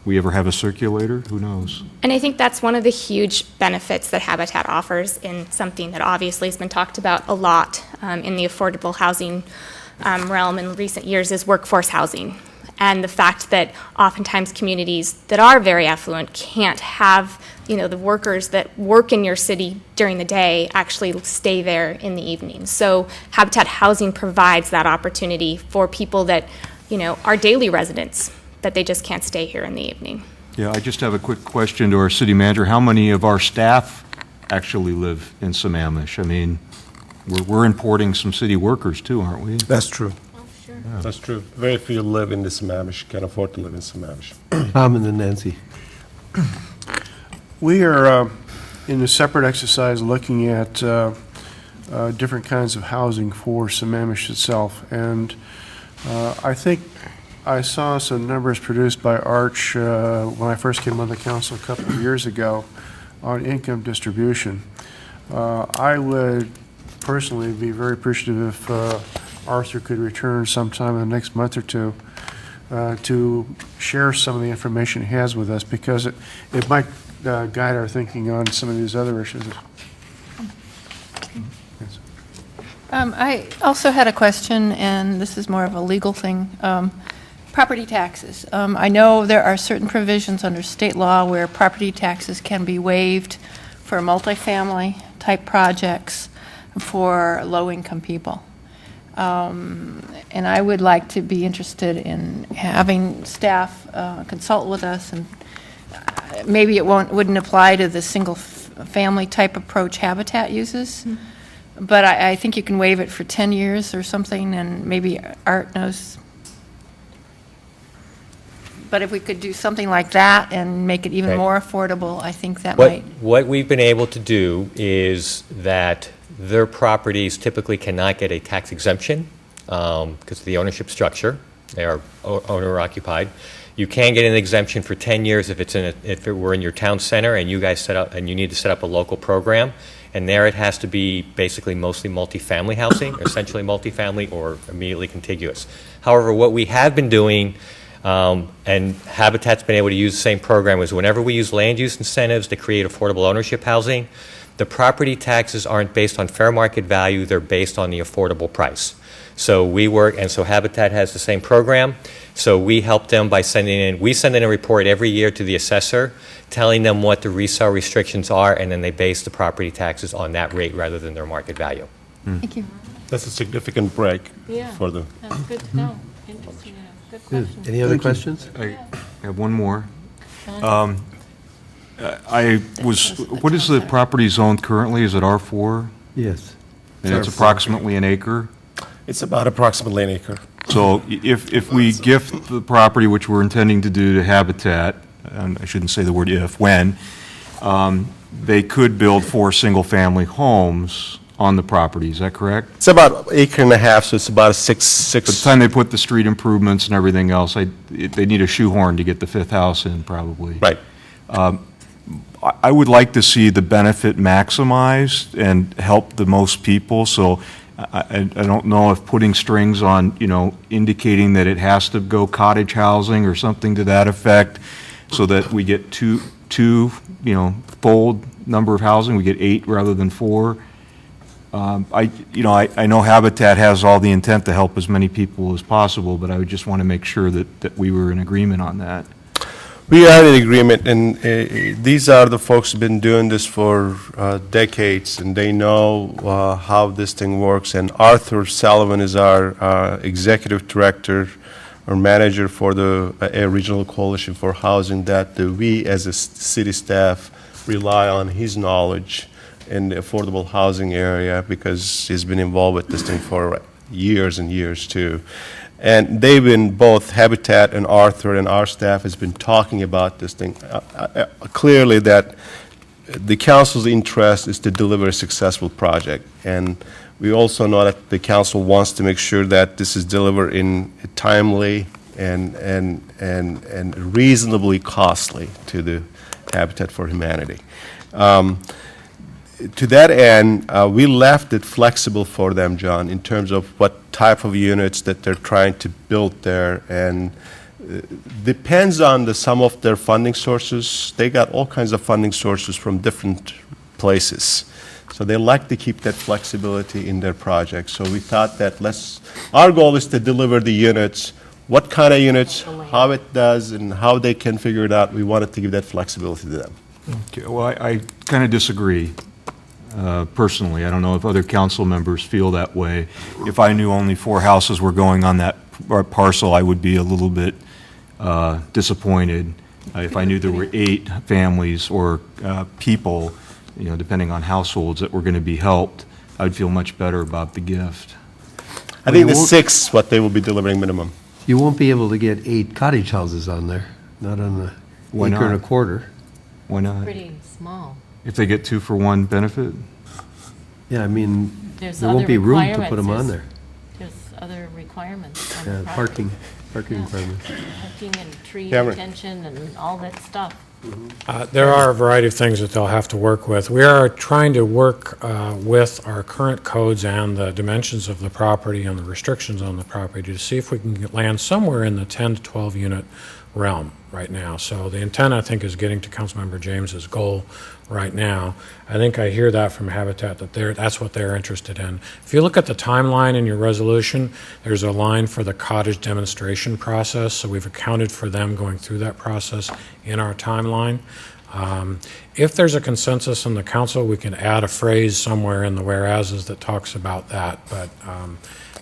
we ever have a circulator, who knows? And I think that's one of the huge benefits that Habitat offers in something that obviously has been talked about a lot in the affordable housing realm in recent years is workforce housing. And the fact that oftentimes communities that are very affluent can't have the workers that work in your city during the day actually stay there in the evening. So Habitat Housing provides that opportunity for people that are daily residents, that they just can't stay here in the evening. Yeah, I just have a quick question to our city manager. How many of our staff actually live in Sammamish? I mean, we're importing some city workers too, aren't we? That's true. Oh, sure. Yeah. That's true. Very few live in the Sammamish, can afford to live in Sammamish. Tom and then Nancy. We are in a separate exercise looking at different kinds of housing for Sammamish itself. And I think I saw some numbers produced by Arch when I first came on the council a couple of years ago on income distribution. I would personally be very appreciative if Arthur could return sometime in the next month or two to share some of the information he has with us, because it might guide our thinking on some of these other issues. Yes. I also had a question, and this is more of a legal thing. Property taxes. I know there are certain provisions under state law where property taxes can be waived for multifamily type projects for low-income people. And I would like to be interested in having staff consult with us, and maybe it wouldn't apply to the single-family type approach Habitat uses, but I think you can waive it for 10 years or something, and maybe Art knows. But if we could do something like that and make it even Okay. more affordable, I think that might. What we've been able to do is that their properties typically cannot get a tax exemption because of the ownership structure. They are owner occupied. You can get an exemption for 10 years if it were in your town center and you guys set up and you need to set up a local program. And there it has to be basically mostly multifamily housing, essentially multifamily or immediately contiguous. However, what we have been doing, and Habitat's been able to use the same program, is whenever we use land use incentives to create affordable ownership housing, the property taxes aren't based on fair market value, they're based on the affordable price. So we work, and so Habitat has the same program. So we help them by we send in a report every year to the assessor, telling them what the resale restrictions are, and then they base the property taxes on that rate rather than their market value. Thank you. That's a significant break Yeah. for them. That's good to know. Interesting, good Good. question. Any other questions? I have one more. What is the property zoned currently? Is it R4? Yes. And it's approximately an acre? It's about approximately an acre. So if we gift the property, which we're intending to do to Habitat, and I shouldn't say the word if, when, they could build 4 single-family homes on the property, is that correct? It's about acre and a half, so it's about a By the time they put the street improvements and everything else, they need a shoehorn to get the 5th house in, probably. Right. I would like to see the benefit maximized and help the most people, so I don't know if putting strings on, indicating that it has to go cottage housing or something to that effect, so that we get two, fold number of housing, we get 8 rather than 4. I know Habitat has all the intent to help as many people as possible, but I would just want to make sure that we were in agreement on that. We are in agreement, and these are the folks who've been doing this for decades, and they know how this thing works. And Arthur Sullivan is our executive director or manager for the Regional Coalition for Housing, that we as a city staff rely on his knowledge in the affordable housing area, because he's been involved with this thing for years and years too. And they've been, both Habitat and Arthur and our staff has been talking about this thing. Clearly that the council's interest is to deliver a successful project. And we also know that the council wants to make sure that this is delivered in a timely and reasonably costly to the Habitat for Humanity. To that end, we left it flexible for them, John, in terms of what type of units that they're trying to build there, and depends on the sum of their funding sources. They got all kinds of funding sources from different places. So they like to keep that flexibility in their project. So we thought that our goal is to deliver the units, what kind of units, how it does, and how they can figure it out. We wanted to give that flexibility to them. Okay, well, I kind of disagree. Personally, I don't know if other council members feel that way. If I knew only 4 houses were going on that parcel, I would be a little bit disappointed. If I knew there were 8 families or people, depending on households, that were going to be helped, I'd feel much better about the gift. I think the 6 is what they will be delivering minimum. You won't be able to get 8 cottage houses on there, not on the Why acre and a not? quarter. Why not? Pretty small. If they get 2 for 1 benefit? Yeah, I mean, There's there other won't be room to put requirements. them on there. There's other requirements on the Yeah, property. parking Yeah. requirements. Parking and tree Cameron. retention and all that stuff. There are a variety of things that they'll have to work with. We are trying to work with our current codes and the dimensions of the property and the restrictions on the property to see if we can land somewhere in the 10 to 12 unit realm right now. So the intent, I think, is getting to Councilmember James's goal right now. I think I hear that from Habitat, that that's what they're interested in. If you look at the timeline in your resolution, there's a line for the cottage demonstration process, so we've accounted for them going through that process in our timeline. If there's a consensus in the council, we can add a phrase somewhere in the whereases that talks about that, but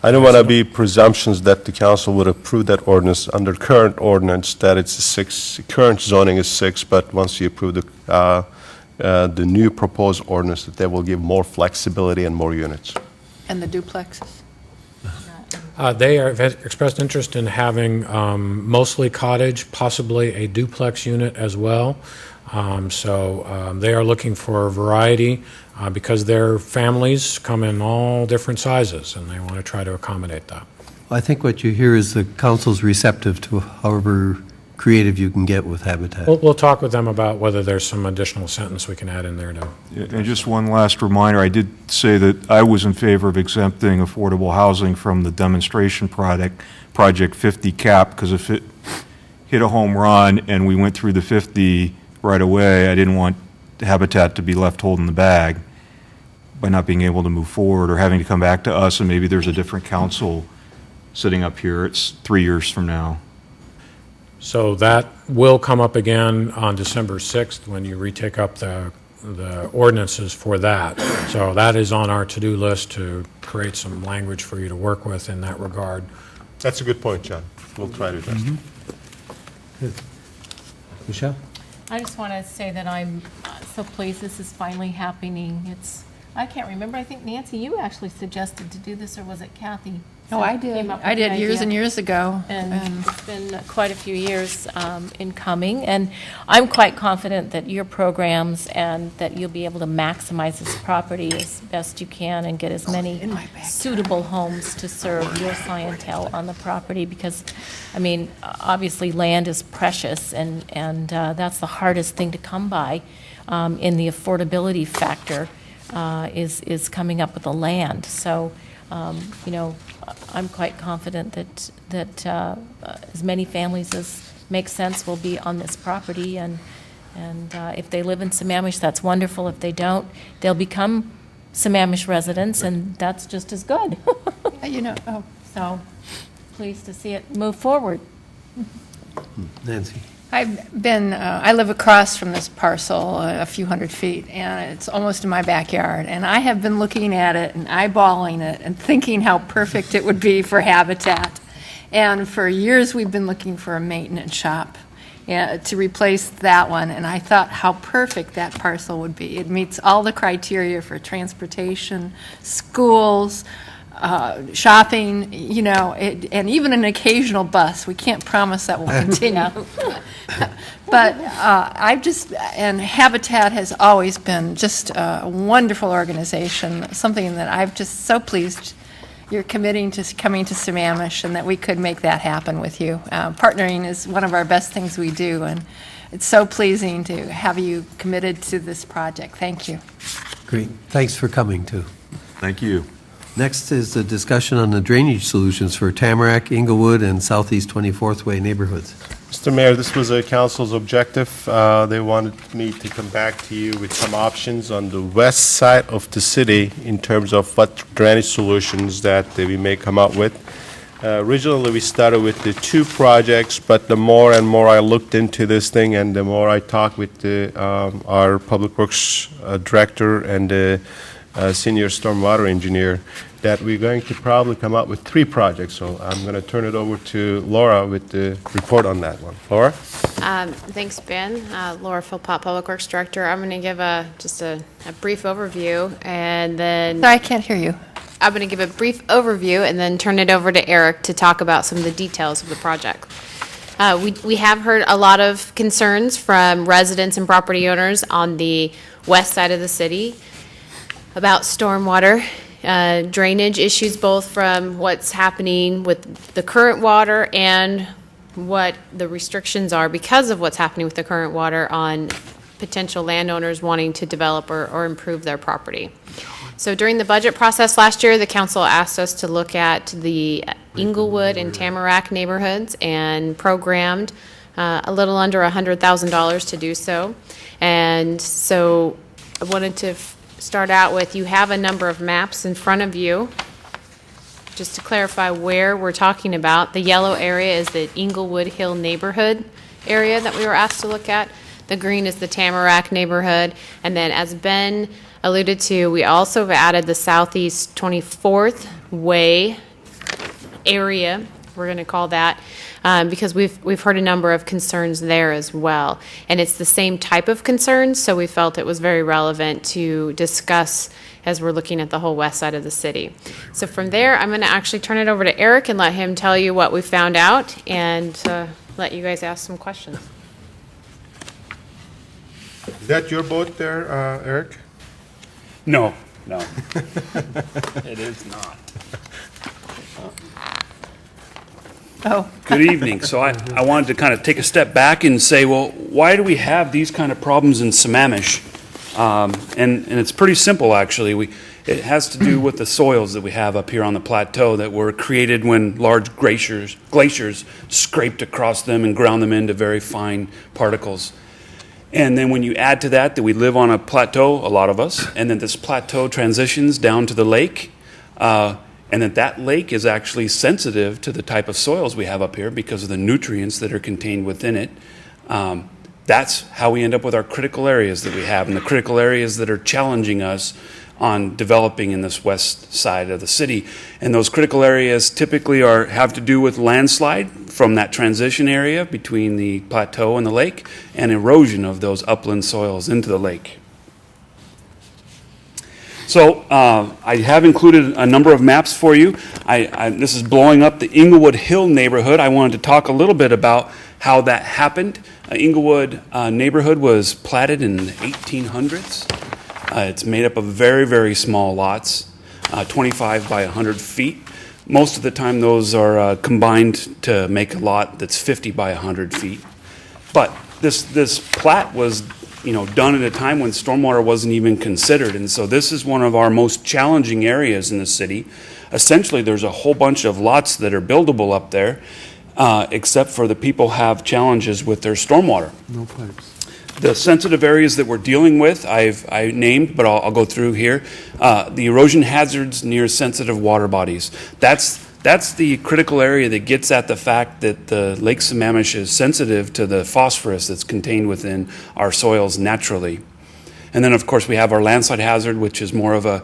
I don't want to be presumptions that the council would approve that ordinance under current ordinance, that it's a 6, current zoning is 6, but once you approve the new proposed ordinance, that they will give more flexibility and more units. And the duplexes? They have expressed interest in having mostly cottage, possibly a duplex unit as well. They are looking for a variety because their families come in all different sizes, and they want to try to accommodate that. I think what you hear is the council's receptive to however creative you can get with Habitat. We'll talk with them about whether there's some additional sentence we can add in there to. And just one last reminder, I did say that I was in favor of exempting affordable housing from the demonstration project 50 cap, because if it hit a home run and we went through the 50 right away, I didn't want Habitat to be left holding the bag by not being able to move forward or having to come back to us, and maybe there's a different council sitting up here. It's 3 years from now. So that will come up again on December 6th when you retake up the ordinances for that. So that is on our to-do list to create some language for you to work with in that regard. That's a good point, John. We'll try to address it. Michelle? I just want to say that I'm so pleased this is finally happening. I can't remember, I think Nancy, you actually suggested to do this, or was it Kathy? Oh, I Came up did. I with the did years idea. and years ago. And it's been quite a few years in coming, and I'm quite confident that your programs and that you'll be able to maximize this property as best you can and get as many suitable homes to serve your clientele on the property, because, I mean, obviously, land is precious, and that's the hardest thing to come by in the affordability factor, is coming up with the land. So, I'm quite confident that as many families as make sense will be on this property, and if they live in Sammamish, that's wonderful. If they don't, they'll become Sammamish residents, and that's just as good. So, pleased to see it move forward. Nancy? I live across from this parcel a few hundred feet, and it's almost in my backyard. And I have been looking at it and eyeballing it and thinking how perfect it would be for Habitat. And for years, we've been looking for a maintenance shop to replace that one. And I thought how perfect that parcel would be. It meets all the criteria for transportation, schools, shopping, and even an occasional bus. We can't promise that will continue. But and Habitat has always been just a wonderful organization, something that I've just so pleased you're committing to coming to Sammamish, and that we could make that happen with you. Partnering is one of our best things we do, and it's so pleasing to have you committed to this project. Thank you. Great. Thanks for coming, too. Thank you. Next is the discussion on the drainage solutions for Tamarack, Inglewood, and Southeast 24th Way neighborhoods. Mr. Mayor, this was a council's objective. They wanted me to come back to you with some options on the west side of the city in terms of what drainage solutions that we may come up with. Originally, we started with the 2 projects, but the more and more I looked into this thing and the more I talked with our Public Works Director and the Senior Stormwater Engineer, that we're going to probably come up with 3 projects. So I'm going to turn it over to Laura with the report on that one. Laura? Thanks, Ben. Laura Philpott, Public Works Director. I'm going to give just a brief overview, and then Sorry, I can't hear you. I'm going to give a brief overview and then turn it over to Eric to talk about some of the details of the project. We have heard a lot of concerns from residents and property owners on the west side of the city about stormwater drainage issues, both from what's happening with the current water and what the restrictions are because of what's happening with the current water on potential landowners wanting to develop or improve their property. So during the budget process last year, the council asked us to look at the Inglewood and Tamarack neighborhoods and programmed a little under $100,000 to do so. And so I wanted to start out with, you have a number of maps in front of you. Just to clarify where we're talking about, the yellow area is the Inglewood Hill neighborhood area that we were asked to look at. The green is the Tamarack neighborhood. And then as Ben alluded to, we also have added the Southeast 24th Way area, we're going to call that, because we've heard a number of concerns there as well. And it's the same type of concerns, so we felt it was very relevant to discuss as we're looking at the whole west side of the city. So from there, I'm going to actually turn it over to Eric and let him tell you what we found out and let you guys ask some questions. Is that your boat there, Eric? No, it is not. Oh, Good evening. So I wanted to kind of take a step back and say, well, why do we have these kind of problems in Sammamish? And it's pretty simple, actually. It has to do with the soils that we have up here on the plateau that were created when large glaciers scraped across them and ground them into very fine particles. And then when you add to that we live on a plateau, a lot of us, and then this plateau transitions down to the lake, and that lake is actually sensitive to the type of soils we have up here because of the nutrients that are contained within it. That's how we end up with our critical areas that we have, and the critical areas that are challenging us on developing in this west side of the city. And those critical areas typically have to do with landslide from that transition area between the plateau and the lake, and erosion of those upland soils into the lake. So I have included a number of maps for you. This is blowing up the Inglewood Hill neighborhood. I wanted to talk a little bit about how that happened. Inglewood neighborhood was platted in the 1800s. It's made up of very, very small lots, 25 by 100 feet. Most of the time those are combined to make a lot that's 50 by 100 feet. But this plat was done at a time when stormwater wasn't even considered. And so this is one of our most challenging areas in the city. Essentially, there's a whole bunch of lots that are buildable up there, except for the people have challenges with their stormwater. No pipes. The sensitive areas that we're dealing with, I named, but I'll go through here. The erosion hazards near sensitive water bodies. That's the critical area that gets at the fact that the Lake Sammamish is sensitive to the phosphorus that's contained within our soils naturally. And then, of course, we have our landslide hazard, which is more of a,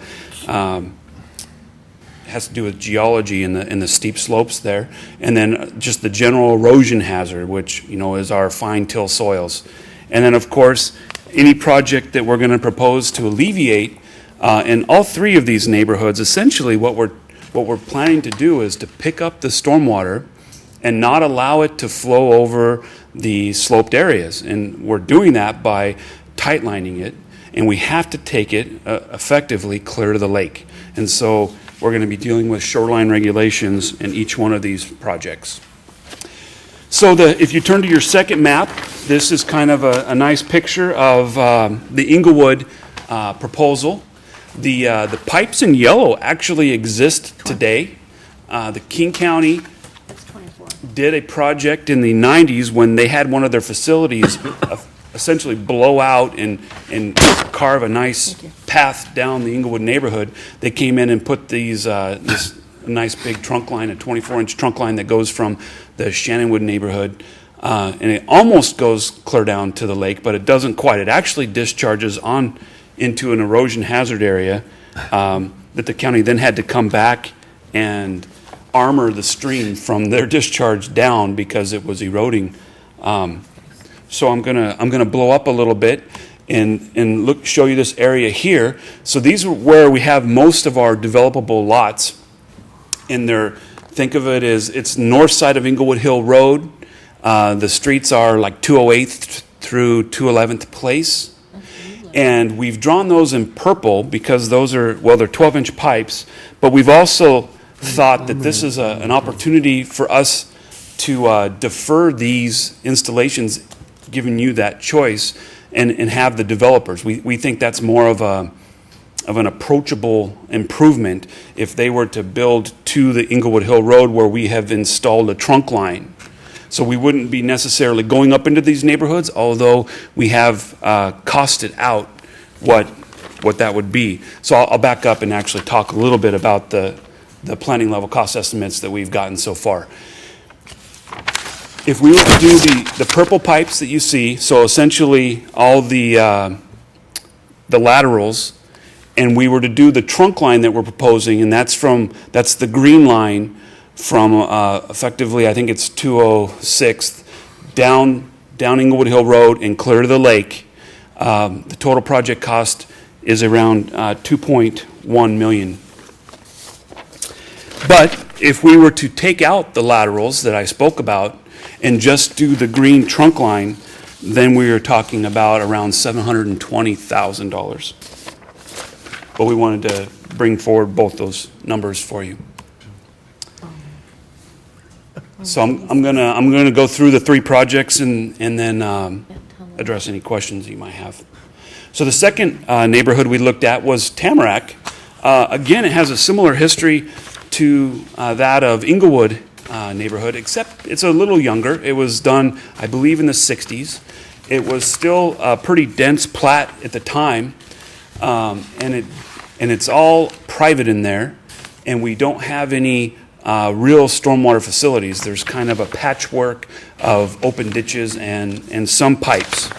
has to do with geology in the steep slopes there. And then just the general erosion hazard, which, is our fine till soils. And then, of course, any project that we're going to propose to alleviate in all three of these neighborhoods, essentially what we're planning to do is to pick up the stormwater and not allow it to flow over the sloped areas. And we're doing that by tightlining it, and we have to take it effectively clear to the lake. And so we're going to be dealing with shoreline regulations in each one of these projects. So if you turn to your second map, this is kind of a nice picture of the Inglewood proposal. The pipes in yellow actually exist today. The King County did a project in the 90s when they had one of their facilities essentially blow out and carve a nice path down the Inglewood neighborhood. They came in and put this nice big trunk line, a 24-inch trunk line that goes from the Shannonwood neighborhood, and it almost goes clear down to the lake, but it doesn't quite. It actually discharges on into an erosion hazard area that the county then had to come back and armor the stream from their discharge down because it was eroding. So I'm gonna blow up a little bit and show you this area here. So these are where we have most of our developable lots. And think of it as it's north side of Inglewood Hill Road. The streets are like 208th through 211th Place. And we've drawn those in purple because those are, they're 12-inch pipes, but we've also thought that this is an opportunity for us to defer these installations, giving you that choice, and have the developers. We think that's more of an approachable improvement if they were to build to the Inglewood Hill Road where we have installed a trunk line. So we wouldn't be necessarily going up into these neighborhoods, although we have costed out what that would be. So I'll back up and actually talk a little bit about the planning level cost estimates that we've gotten so far. if we were to do the purple pipes that you see, so essentially all the laterals, and we were to do the trunk line that we're proposing, and that's the green line from effectively, I think it's 206, down Inglewood Hill Road and clear to the lake, the total project cost is around $2.1 million. But if we were to take out the laterals that I spoke about and just do the green trunk line, then we are talking about around $720,000. But we wanted to bring forward both those numbers for you. So I'm gonna go through the three projects and then address any questions you might have. So the second neighborhood we looked at was Tamarack. Again, it has a similar history to that of Inglewood neighborhood, except it's a little younger. It was done, I believe, in the 60s. It was still a pretty dense plat at the time, and it's all private in there, and we don't have any real stormwater facilities. There's kind of a patchwork of open ditches and some pipes.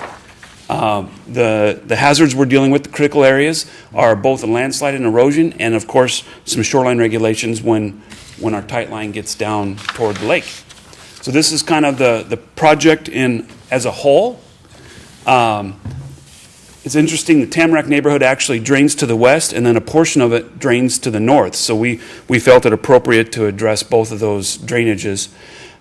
The hazards we're dealing with, the critical areas, are both a landslide and erosion, and of course some shoreline regulations when our tight line gets down toward the lake. So this is kind of the project as a whole. It's interesting, the Tamarack neighborhood actually drains to the west, and then a portion of it drains to the north. So we felt it appropriate to address both of those drainages.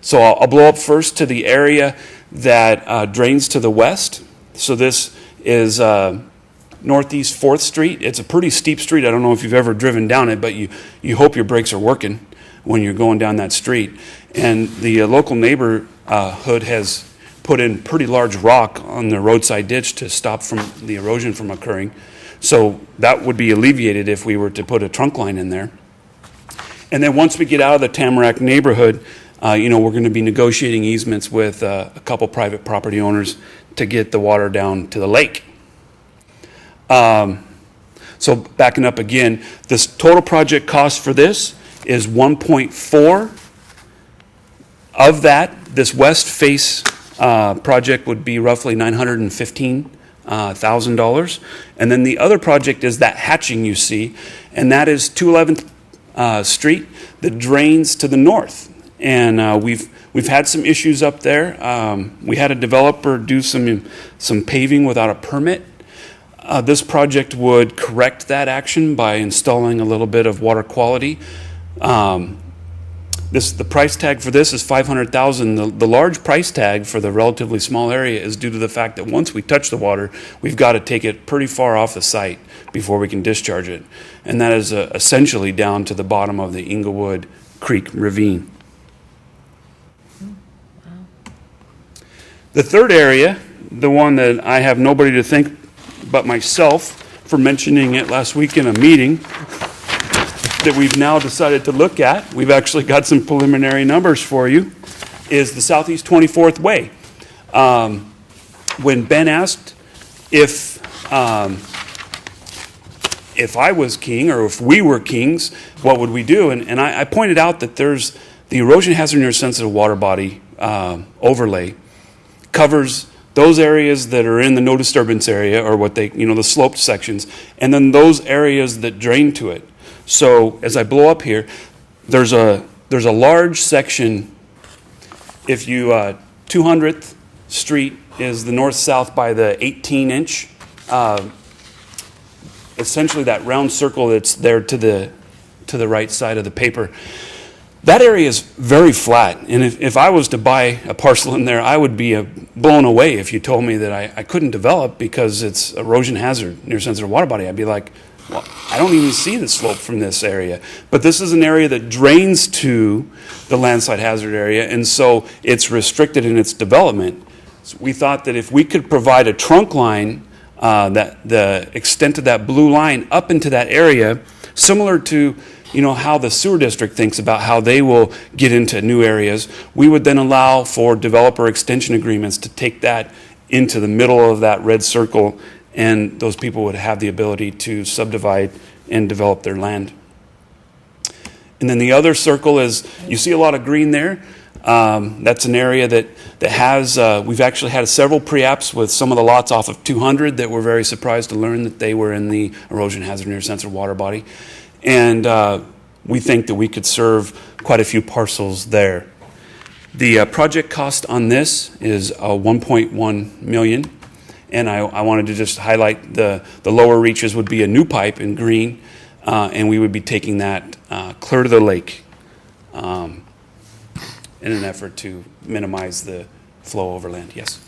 So I'll blow up first to the area that drains to the west. So this is Northeast 4th Street. It's a pretty steep street. I don't know if you've ever driven down it, but you hope your brakes are working when you're going down that street. And the local neighborhood has put in pretty large rock on the roadside ditch to stop from the erosion from occurring. So that would be alleviated if we were to put a trunk line in there. And then once we get out of the Tamarack neighborhood, we're going to be negotiating easements with a couple private property owners to get the water down to the lake. So backing up again, this total project cost for this is 1.4. Of that, this west face project would be roughly $915,000. And then the other project is that hatching you see, and that is 211th Street that drains to the north. And we've had some issues up there. We had a developer do some paving without a permit. This project would correct that action by installing a little bit of water quality. The price tag for this is $500,000. The large price tag for the relatively small area is due to the fact that once we touch the water, we've got to take it pretty far off the site before we can discharge it. And that is essentially down to the bottom of the Inglewood Creek ravine. The third area, the one that I have nobody to thank but myself for mentioning it last week in a meeting, that we've now decided to look at, we've actually got some preliminary numbers for you, is the Southeast 24th Way. When Ben asked if I was king, or if we were kings, what would we do? And I pointed out that there's the erosion hazard near sensitive water body overlay covers those areas that are in the no disturbance area, or what they, the sloped sections, and then those areas that drain to it. So as I blow up here, there's a large section. If you 200th Street is the north-south by the 18-inch, essentially that round circle that's there to the right side of the paper. That area is very flat, and if I was to buy a parcel in there, I would be blown away if you told me that I couldn't develop because it's erosion hazard near sensitive water body. I'd be like, well, I don't even see the slope from this area. But this is an area that drains to the landslide hazard area, and so it's restricted in its development. So we thought that if we could provide a trunk line, that the extent of that blue line up into that area, similar to how the sewer district thinks about how they will get into new areas, we would then allow for developer extension agreements to take that into the middle of that red circle, and those people would have the ability to subdivide and develop their land. And then the other circle is, you see a lot of green there. That's an area that has, we've actually had several pre-apps with some of the lots off of 200 that were very surprised to learn that they were in the erosion hazard near sensor water body. And we think that we could serve quite a few parcels there. The project cost on this is $1.1 million. And I wanted to just highlight the lower reaches would be a new pipe in green, and we would be taking that clear to the lake in an effort to minimize the flow over land. Yes.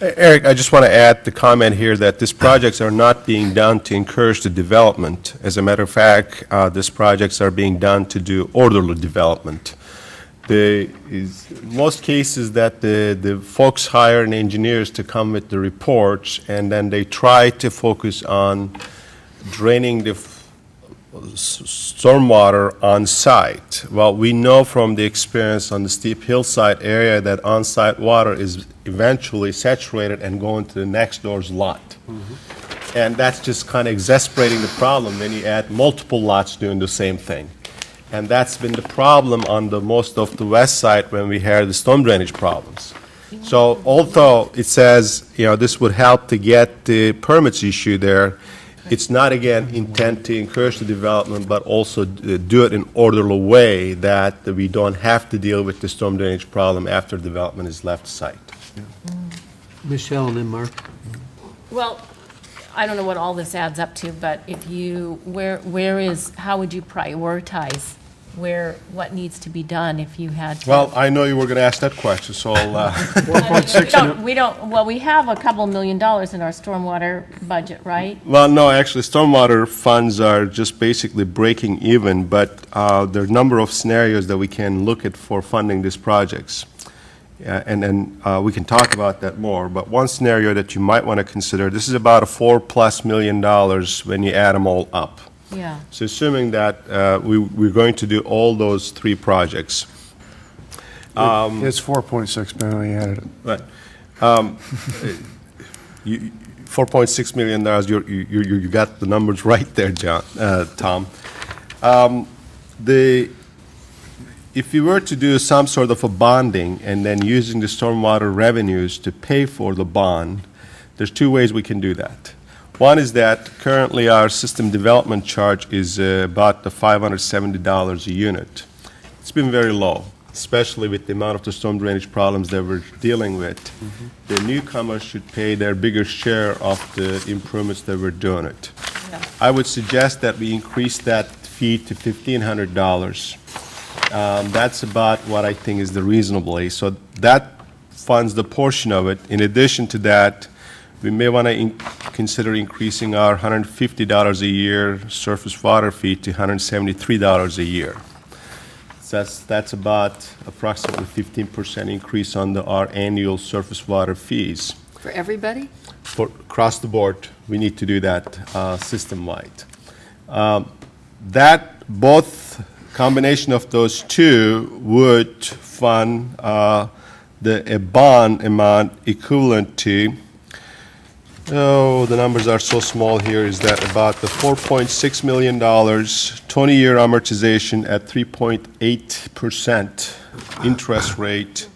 Eric, I just want to add the comment here that these projects are not being done to encourage the development. As a matter of fact, these projects are being done to do orderly development. Most cases that the folks hire an engineers to come with the reports, and then they try to focus on draining the stormwater on site. Well, we know from the experience on the steep hillside area that on-site water is eventually saturated and going to the next door's lot. And that's just kind of exasperating the problem when you add multiple lots doing the same thing. And that's been the problem on the most of the west side when we had the storm drainage problems. So although it says, this would help to get the permits issued there, it's not, again, intent to encourage the development, but also do it in an orderly way that we don't have to deal with the storm drainage problem after development is left site. Michelle and then Mark. Well, I don't know what all this adds up to, but if you, how would you prioritize what needs to be done if you had to? Well, I know you were going to ask that question, so I'll... Well, we have a couple $1 million in our stormwater budget, right? Well, no, actually, stormwater funds are just basically breaking even, but there are a number of scenarios that we can look at for funding these projects. And then we can talk about that more, but one scenario that you might want to consider, this is about $4+ million when you add them all up. Yeah. So assuming that we're going to do all those three projects. It's 4.6 million, you added it. Right. $4.6 million, you got the numbers right there, Tom. If you were to do some sort of a bonding and then using the stormwater revenues to pay for the bond, there's two ways we can do that. One is that currently our system development charge is about the $570 a unit. It's been very low, especially with the amount of the storm drainage problems that we're dealing with. The newcomers should pay their bigger share of the improvements that we're doing it. Yeah. I would suggest that we increase that fee to $1,500. That's about what I think is the reasonable rate. So that funds the portion of it. In addition to that, we may want to consider increasing our $150 a year surface water fee to $173 a year. That's about approximately 15% increase on our annual surface water fees. For everybody? For across the board, we need to do that system-wide. That both combination of those two would fund a bond amount equivalent to, the numbers are so small here, is that about the $4.6 million, 20-year amortization at 3.8% interest rate,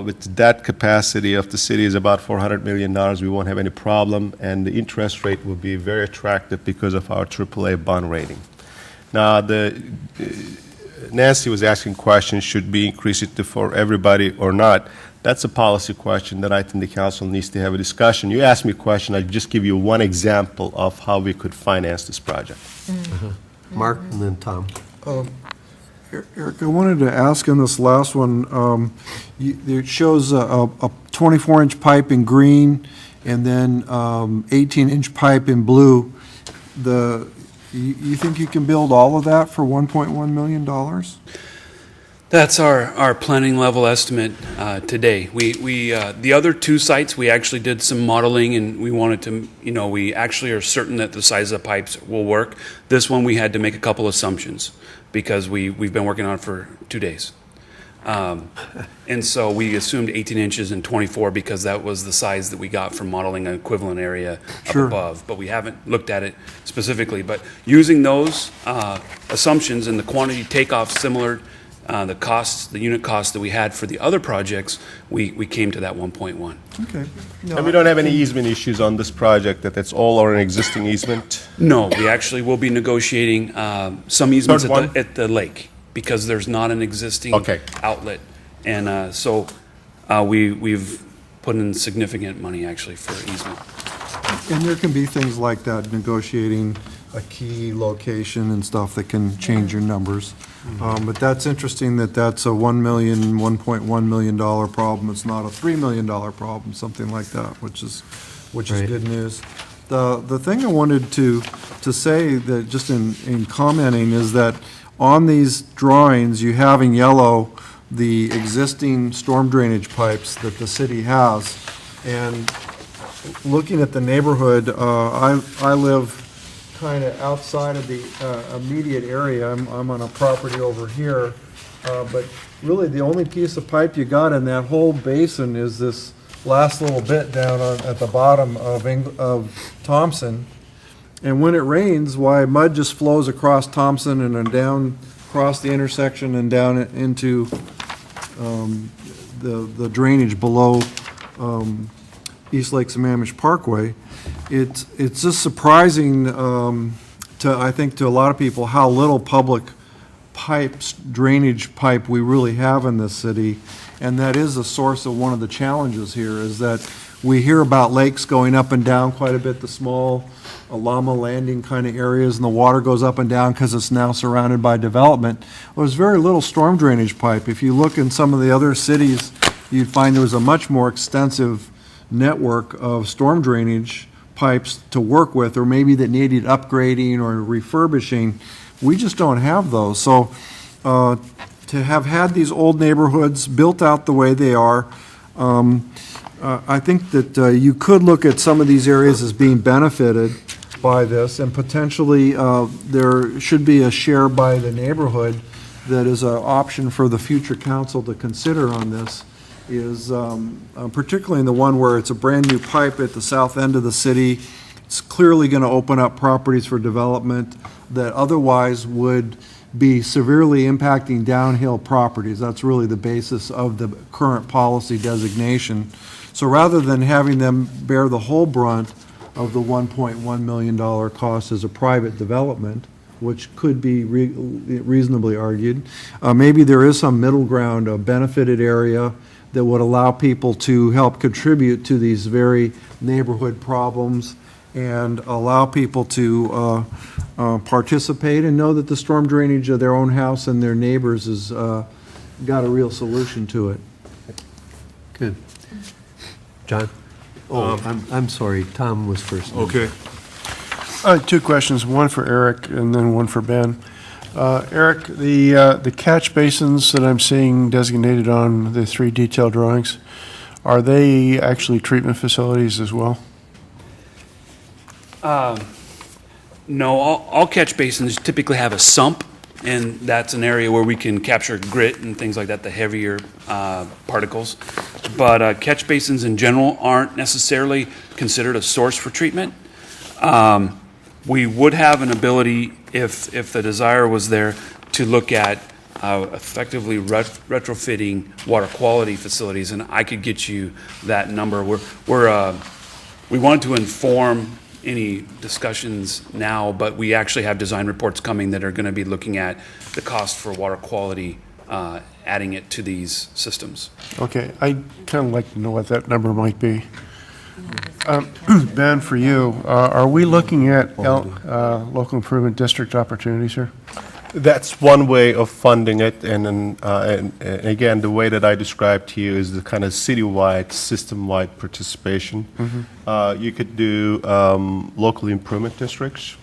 with the debt capacity of the city is about $400 million. We won't have any problem, and the interest rate will be very attractive because of our AAA bond rating. Now, Nancy was asking questions, should we increase it for everybody or not? That's a policy question that I think the council needs to have a discussion. You asked me a question, I'll just give you one example of how we could finance this project. Mark and then Tom. Eric, I wanted to ask on this last one, it shows a 24-inch pipe in green and then 18-inch pipe in blue. You think you can build all of that for $1.1 million? That's our planning level estimate today. The other two sites, we actually did some modeling, and we wanted to, we actually are certain that the size of the pipes will work. This one, we had to make a couple assumptions because we've been working on it for 2 days. And so we assumed 18 inches and 24 because that was the size that we got from modeling an equivalent area up above. But we haven't looked at it specifically. But using those assumptions and the quantity takeoff similar the costs, the unit costs that we had for the other projects, we came to that 1.1. Okay. And we don't have any easement issues on this project, that it's all on an existing easement? No, we actually will be negotiating some easements Third one? at the lake, because there's not an existing Okay. outlet. And so we've put in significant money, actually, for easement. And there can be things like that, negotiating a key location and stuff that can change your numbers. But that's interesting that that's a $1.1 million problem. It's not a $3 million problem, something like that, which is Right. good news. The thing I wanted to say that, just in commenting, is that on these drawings, you have in yellow the existing storm drainage pipes that the city has. And looking at the neighborhood, I live kind of outside of the immediate area. I'm on a property over here, but really the only piece of pipe you got in that whole basin is this last little bit down at the bottom of Thompson. And when it rains, why, mud just flows across Thompson and then down across the intersection and down into the drainage below East Lake Sammamish Parkway. It's just surprising I think to a lot of people how little public pipes, drainage pipe we really have in this city. And that is a source of one of the challenges here, is that we hear about lakes going up and down quite a bit, the small llama landing kind of areas, and the water goes up and down because it's now surrounded by development. Well, there's very little storm drainage pipe. If you look in some of the other cities, you'd find there was a much more extensive network of storm drainage pipes to work with, or maybe that needed upgrading or refurbishing. We just don't have those. So to have had these old neighborhoods built out the way they are, I think that you could look at some of these areas as being benefited by this, and potentially there should be a share by the neighborhood that is an option for the future council to consider on this, is particularly in the one where it's a brand-new pipe at the south end of the city. It's clearly going to open up properties for development that otherwise would be severely impacting downhill properties. That's really the basis of the current policy designation. So rather than having them bear the whole brunt of the $1.1 million cost as a private development, which could be reasonably argued, maybe there is some middle ground, a benefited area that would allow people to help contribute to these very neighborhood problems and allow people to participate and know that the storm drainage of their own house and their neighbors has got a real solution to it. Good. John? I'm sorry, Tom was first. Okay. Two questions, one for Eric and then one for Ben. Eric, the catch basins that I'm seeing designated on the three detailed drawings, are they actually treatment facilities as well? No, all catch basins typically have a sump, and that's an area where we can capture grit and things like that, the heavier particles. But catch basins in general aren't necessarily considered a source for treatment. We would have an ability, if the desire was there, to look at effectively retrofitting water quality facilities, and I could get you that number. We wanted to inform any discussions now, but we actually have design reports coming that are going to be looking at the cost for water quality, adding it to these systems. Okay, I'd kind of like to know what that number might be. Ben, for you, are we looking at local improvement district opportunities here? That's one way of funding it, and then, and again, the way that I described to you is the kind of citywide, system-wide participation. You could do local improvement districts.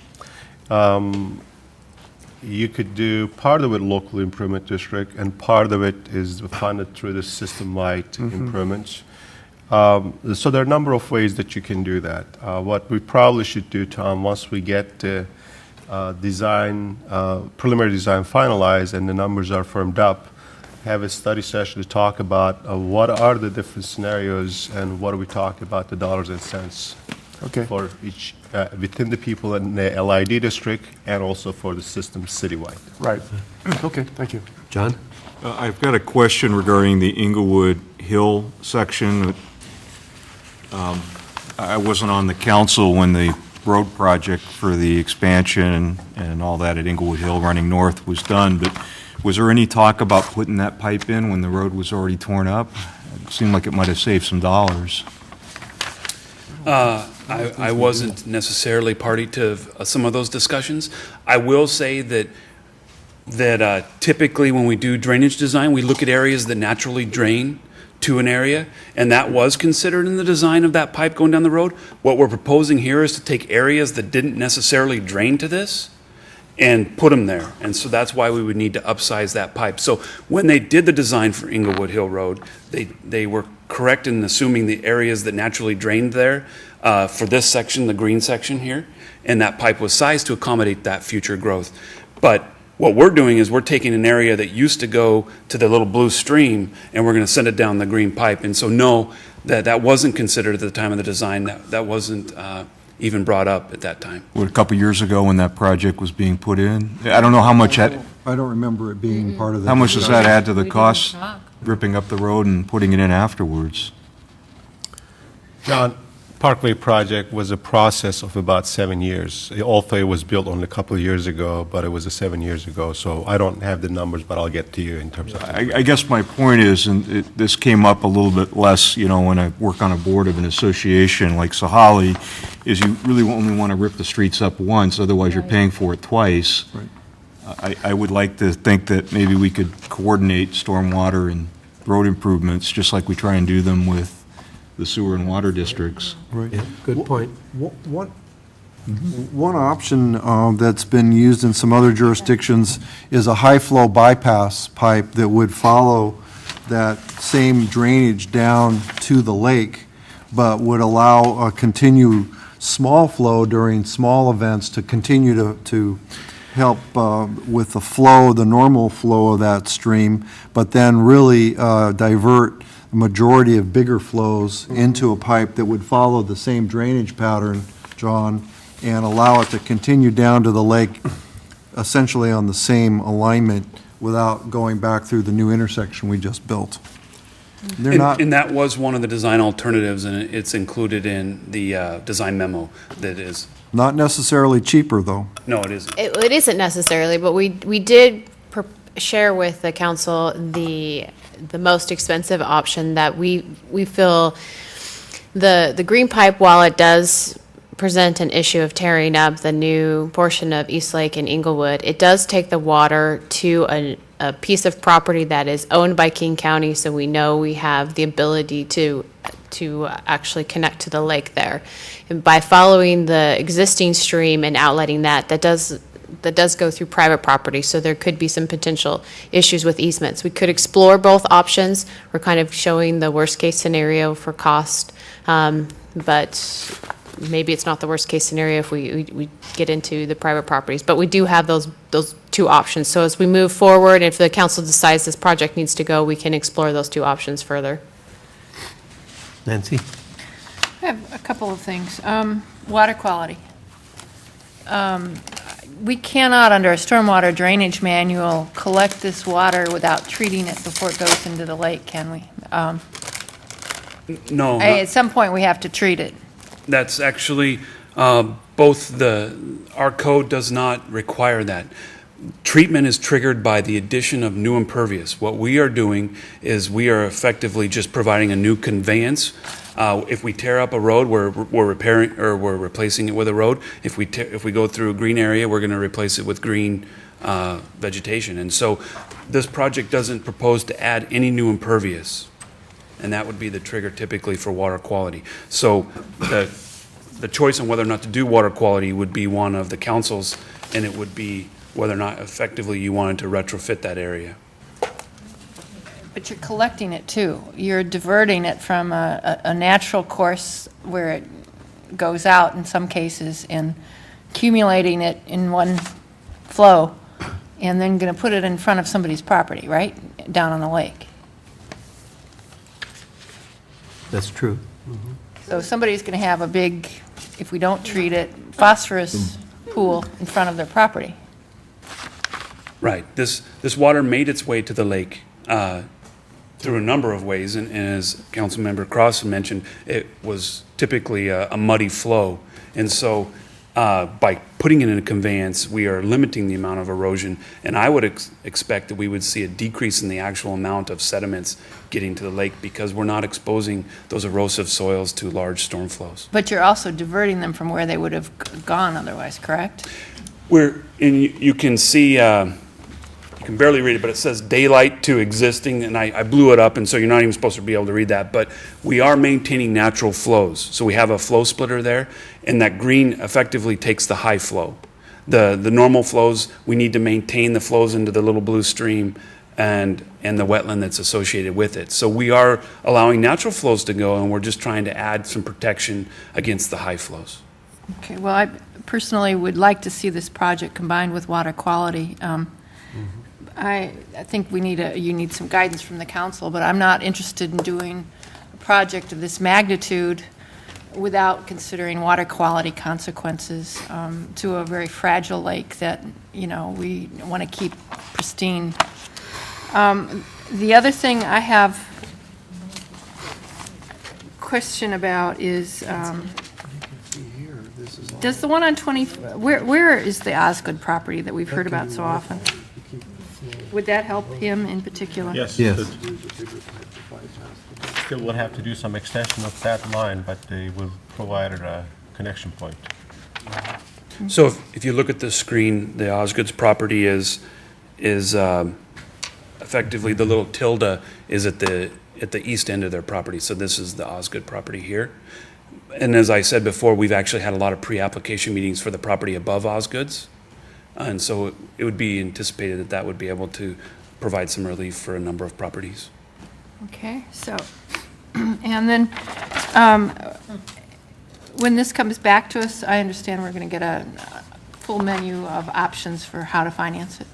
You could do part of it local improvement district, and part of it is funded through the system-wide improvements. So there are a number of ways that you can do that. What we probably should do, Tom, once we get the preliminary design finalized and the numbers are firmed up, have a study session to talk about what are the different scenarios and what are we talking about the dollars and cents for each, within the people in the LID district and also for the system citywide. Right. Okay, thank you. John? I've got a question regarding the Inglewood Hill section. I wasn't on the council when the road project for the expansion and all that at Inglewood Hill running north was done, but was there any talk about putting that pipe in when the road was already torn up? It seemed like it might have saved some dollars. I wasn't necessarily party to some of those discussions. I will say that typically when we do drainage design, we look at areas that naturally drain to an area, and that was considered in the design of that pipe going down the road. What we're proposing here is to take areas that didn't necessarily drain to this and put them there. And so that's why we would need to upsize that pipe. So when they did the design for Inglewood Hill Road, they were correct in assuming the areas that naturally drained there for this section, the green section here, and that pipe was sized to accommodate that future growth. But what we're doing is we're taking an area that used to go to the little blue stream, and we're going to send it down the green pipe. And so no, that wasn't considered at the time of the design. That wasn't even brought up at that time. What, a couple years ago when that project was being put in? I don't know how much that, I don't remember it being part of that. how much does that add to the We didn't cost, talk. ripping up the road and putting it in afterwards? John, Parkway project was a process of about 7 years. Although it was built only a couple of years ago, but it was 7 years ago. So I don't have the numbers, but I'll get to you in terms of. I guess my point is, and this came up a little bit less, when I work on a board of an association like Sahali, is you really only want to rip the streets up once, otherwise you're paying for it twice. Right. I would like to think that maybe we could coordinate stormwater and road improvements, just like we try and do them with the sewer and water districts. Right. Yeah, good point. One option that's been used in some other jurisdictions is a high-flow bypass pipe that would follow that same drainage down to the lake, but would allow a continued small flow during small events to continue to help with the flow, the normal flow of that stream, but then really divert the majority of bigger flows into a pipe that would follow the same drainage pattern, John, and allow it to continue down to the lake essentially on the same alignment without going back through the new intersection we just built. They're not. And that was one of the design alternatives, and it's included in the design memo that is. Not necessarily cheaper, though. No, it isn't. It isn't necessarily, but we did share with the council the most expensive option that we feel the green pipe, while it does present an issue of tearing up the new portion of East Lake and Inglewood, it does take the water to a piece of property that is owned by King County, so we know we have the ability to actually connect to the lake there. And by following the existing stream and outletting that does go through private property, so there could be some potential issues with easements. We could explore both options. We're kind of showing the worst-case scenario for cost, but maybe it's not the worst-case scenario if we get into the private properties. But we do have those two options. So as we move forward, if the council decides this project needs to go, we can explore those two options further. Nancy? I have a couple of things. Water quality. We cannot, under a stormwater drainage manual, collect this water without treating it before it goes into the lake, can we? No. At some point, we have to treat it. That's actually, our code does not require that. Treatment is triggered by the addition of new impervious. What we are doing is we are effectively just providing a new conveyance. If we tear up a road, we're repairing, or we're replacing it with a road. If we go through a green area, we're going to replace it with green vegetation. And so this project doesn't propose to add any new impervious. And that would be the trigger typically for water quality. So the choice on whether or not to do water quality would be one of the councils, and it would be whether or not effectively you wanted to retrofit that area. But you're collecting it too. You're diverting it from a natural course where it goes out in some cases and accumulating it in one flow and then going to put it in front of somebody's property, right? Down on the lake. That's true. So somebody's going to have a big, if we don't treat it, phosphorus pool in front of their property. Right. This water made its way to the lake through a number of ways, and as Councilmember Cross mentioned, it was typically a muddy flow. And so by putting it in a conveyance, we are limiting the amount of erosion, and I would expect that we would see a decrease in the actual amount of sediments getting to the lake because we're not exposing those erosive soils to large storm flows. But you're also diverting them from where they would have gone otherwise, correct? You can see, you can barely read it, but it says daylight to existing, and I blew it up, and so you're not even supposed to be able to read that, but we are maintaining natural flows. So we have a flow splitter there, and that green effectively takes the high flow. The normal flows, we need to maintain the flows into the little blue stream and the wetland that's associated with it. So we are allowing natural flows to go, and we're just trying to add some protection against the high flows. Okay, well, I personally would like to see this project combined with water quality. I think you need some guidance from the council, but I'm not interested in doing a project of this magnitude without considering water quality consequences to a very fragile lake that, we want to keep pristine. The other thing I have a question about is, does the one on 20, where is the Osgood property that we've heard about so often? Would that help him in particular? Yes. Yes. Still will have to do some extension of that line, but they will provide a connection point. So if you look at the screen, the Osgood's property is effectively the little tilde is at the east end of their property. So this is the Osgood property here. And as I said before, we've actually had a lot of pre-application meetings for the property above Osgood's. And so it would be anticipated that that would be able to provide some relief for a number of properties. Okay, so, and then when this comes back to us, I understand we're going to get a full menu of options for how to finance it.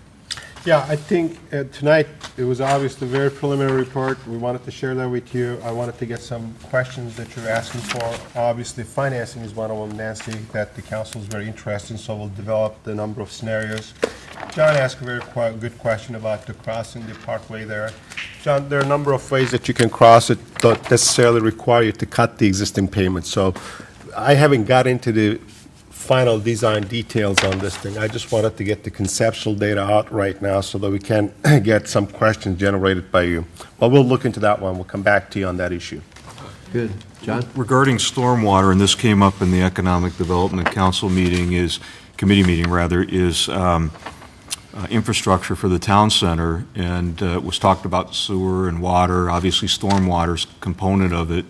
Yeah, I think tonight, it was obviously a very preliminary report. We wanted to share that with you. I wanted to get some questions that you're asking for. Obviously, financing is one of them, Nancy, that the council is very interested in, so we'll develop the number of scenarios. John asked a very good question about the crossing the parkway there. John, there are a number of ways that you can cross it, don't necessarily require you to cut the existing payment. So I haven't got into the final design details on this thing. I just wanted to get the conceptual data out right now so that we can get some questions generated by you. Well, we'll look into that one. We'll come back to you on that issue. Good. John? Regarding stormwater, and this came up in the Economic Development Council meeting, committee meeting, infrastructure for the town center, and it was talked about sewer and water. Obviously, stormwater's a component of it.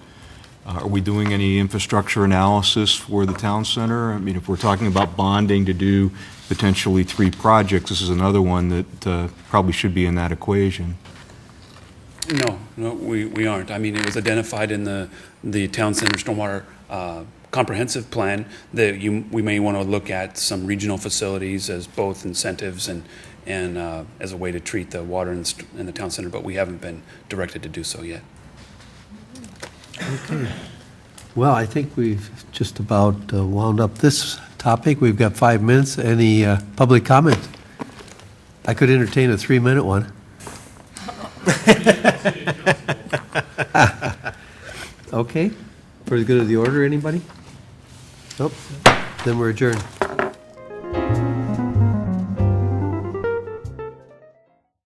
Are we doing any infrastructure analysis for the town center? I mean, if we're talking about bonding to do potentially 3 projects, this is another one that probably should be in that equation. No, we aren't. I mean, it was identified in the town center stormwater comprehensive plan that we may want to look at some regional facilities as both incentives and as a way to treat the water in the town center, but we haven't been directed to do so yet. Okay. Well, I think we've just about wound up this topic. We've got 5 minutes. Any public comment? I could entertain a 3-minute one. Okay. For the good of the order, anybody? Nope. Then we're adjourned.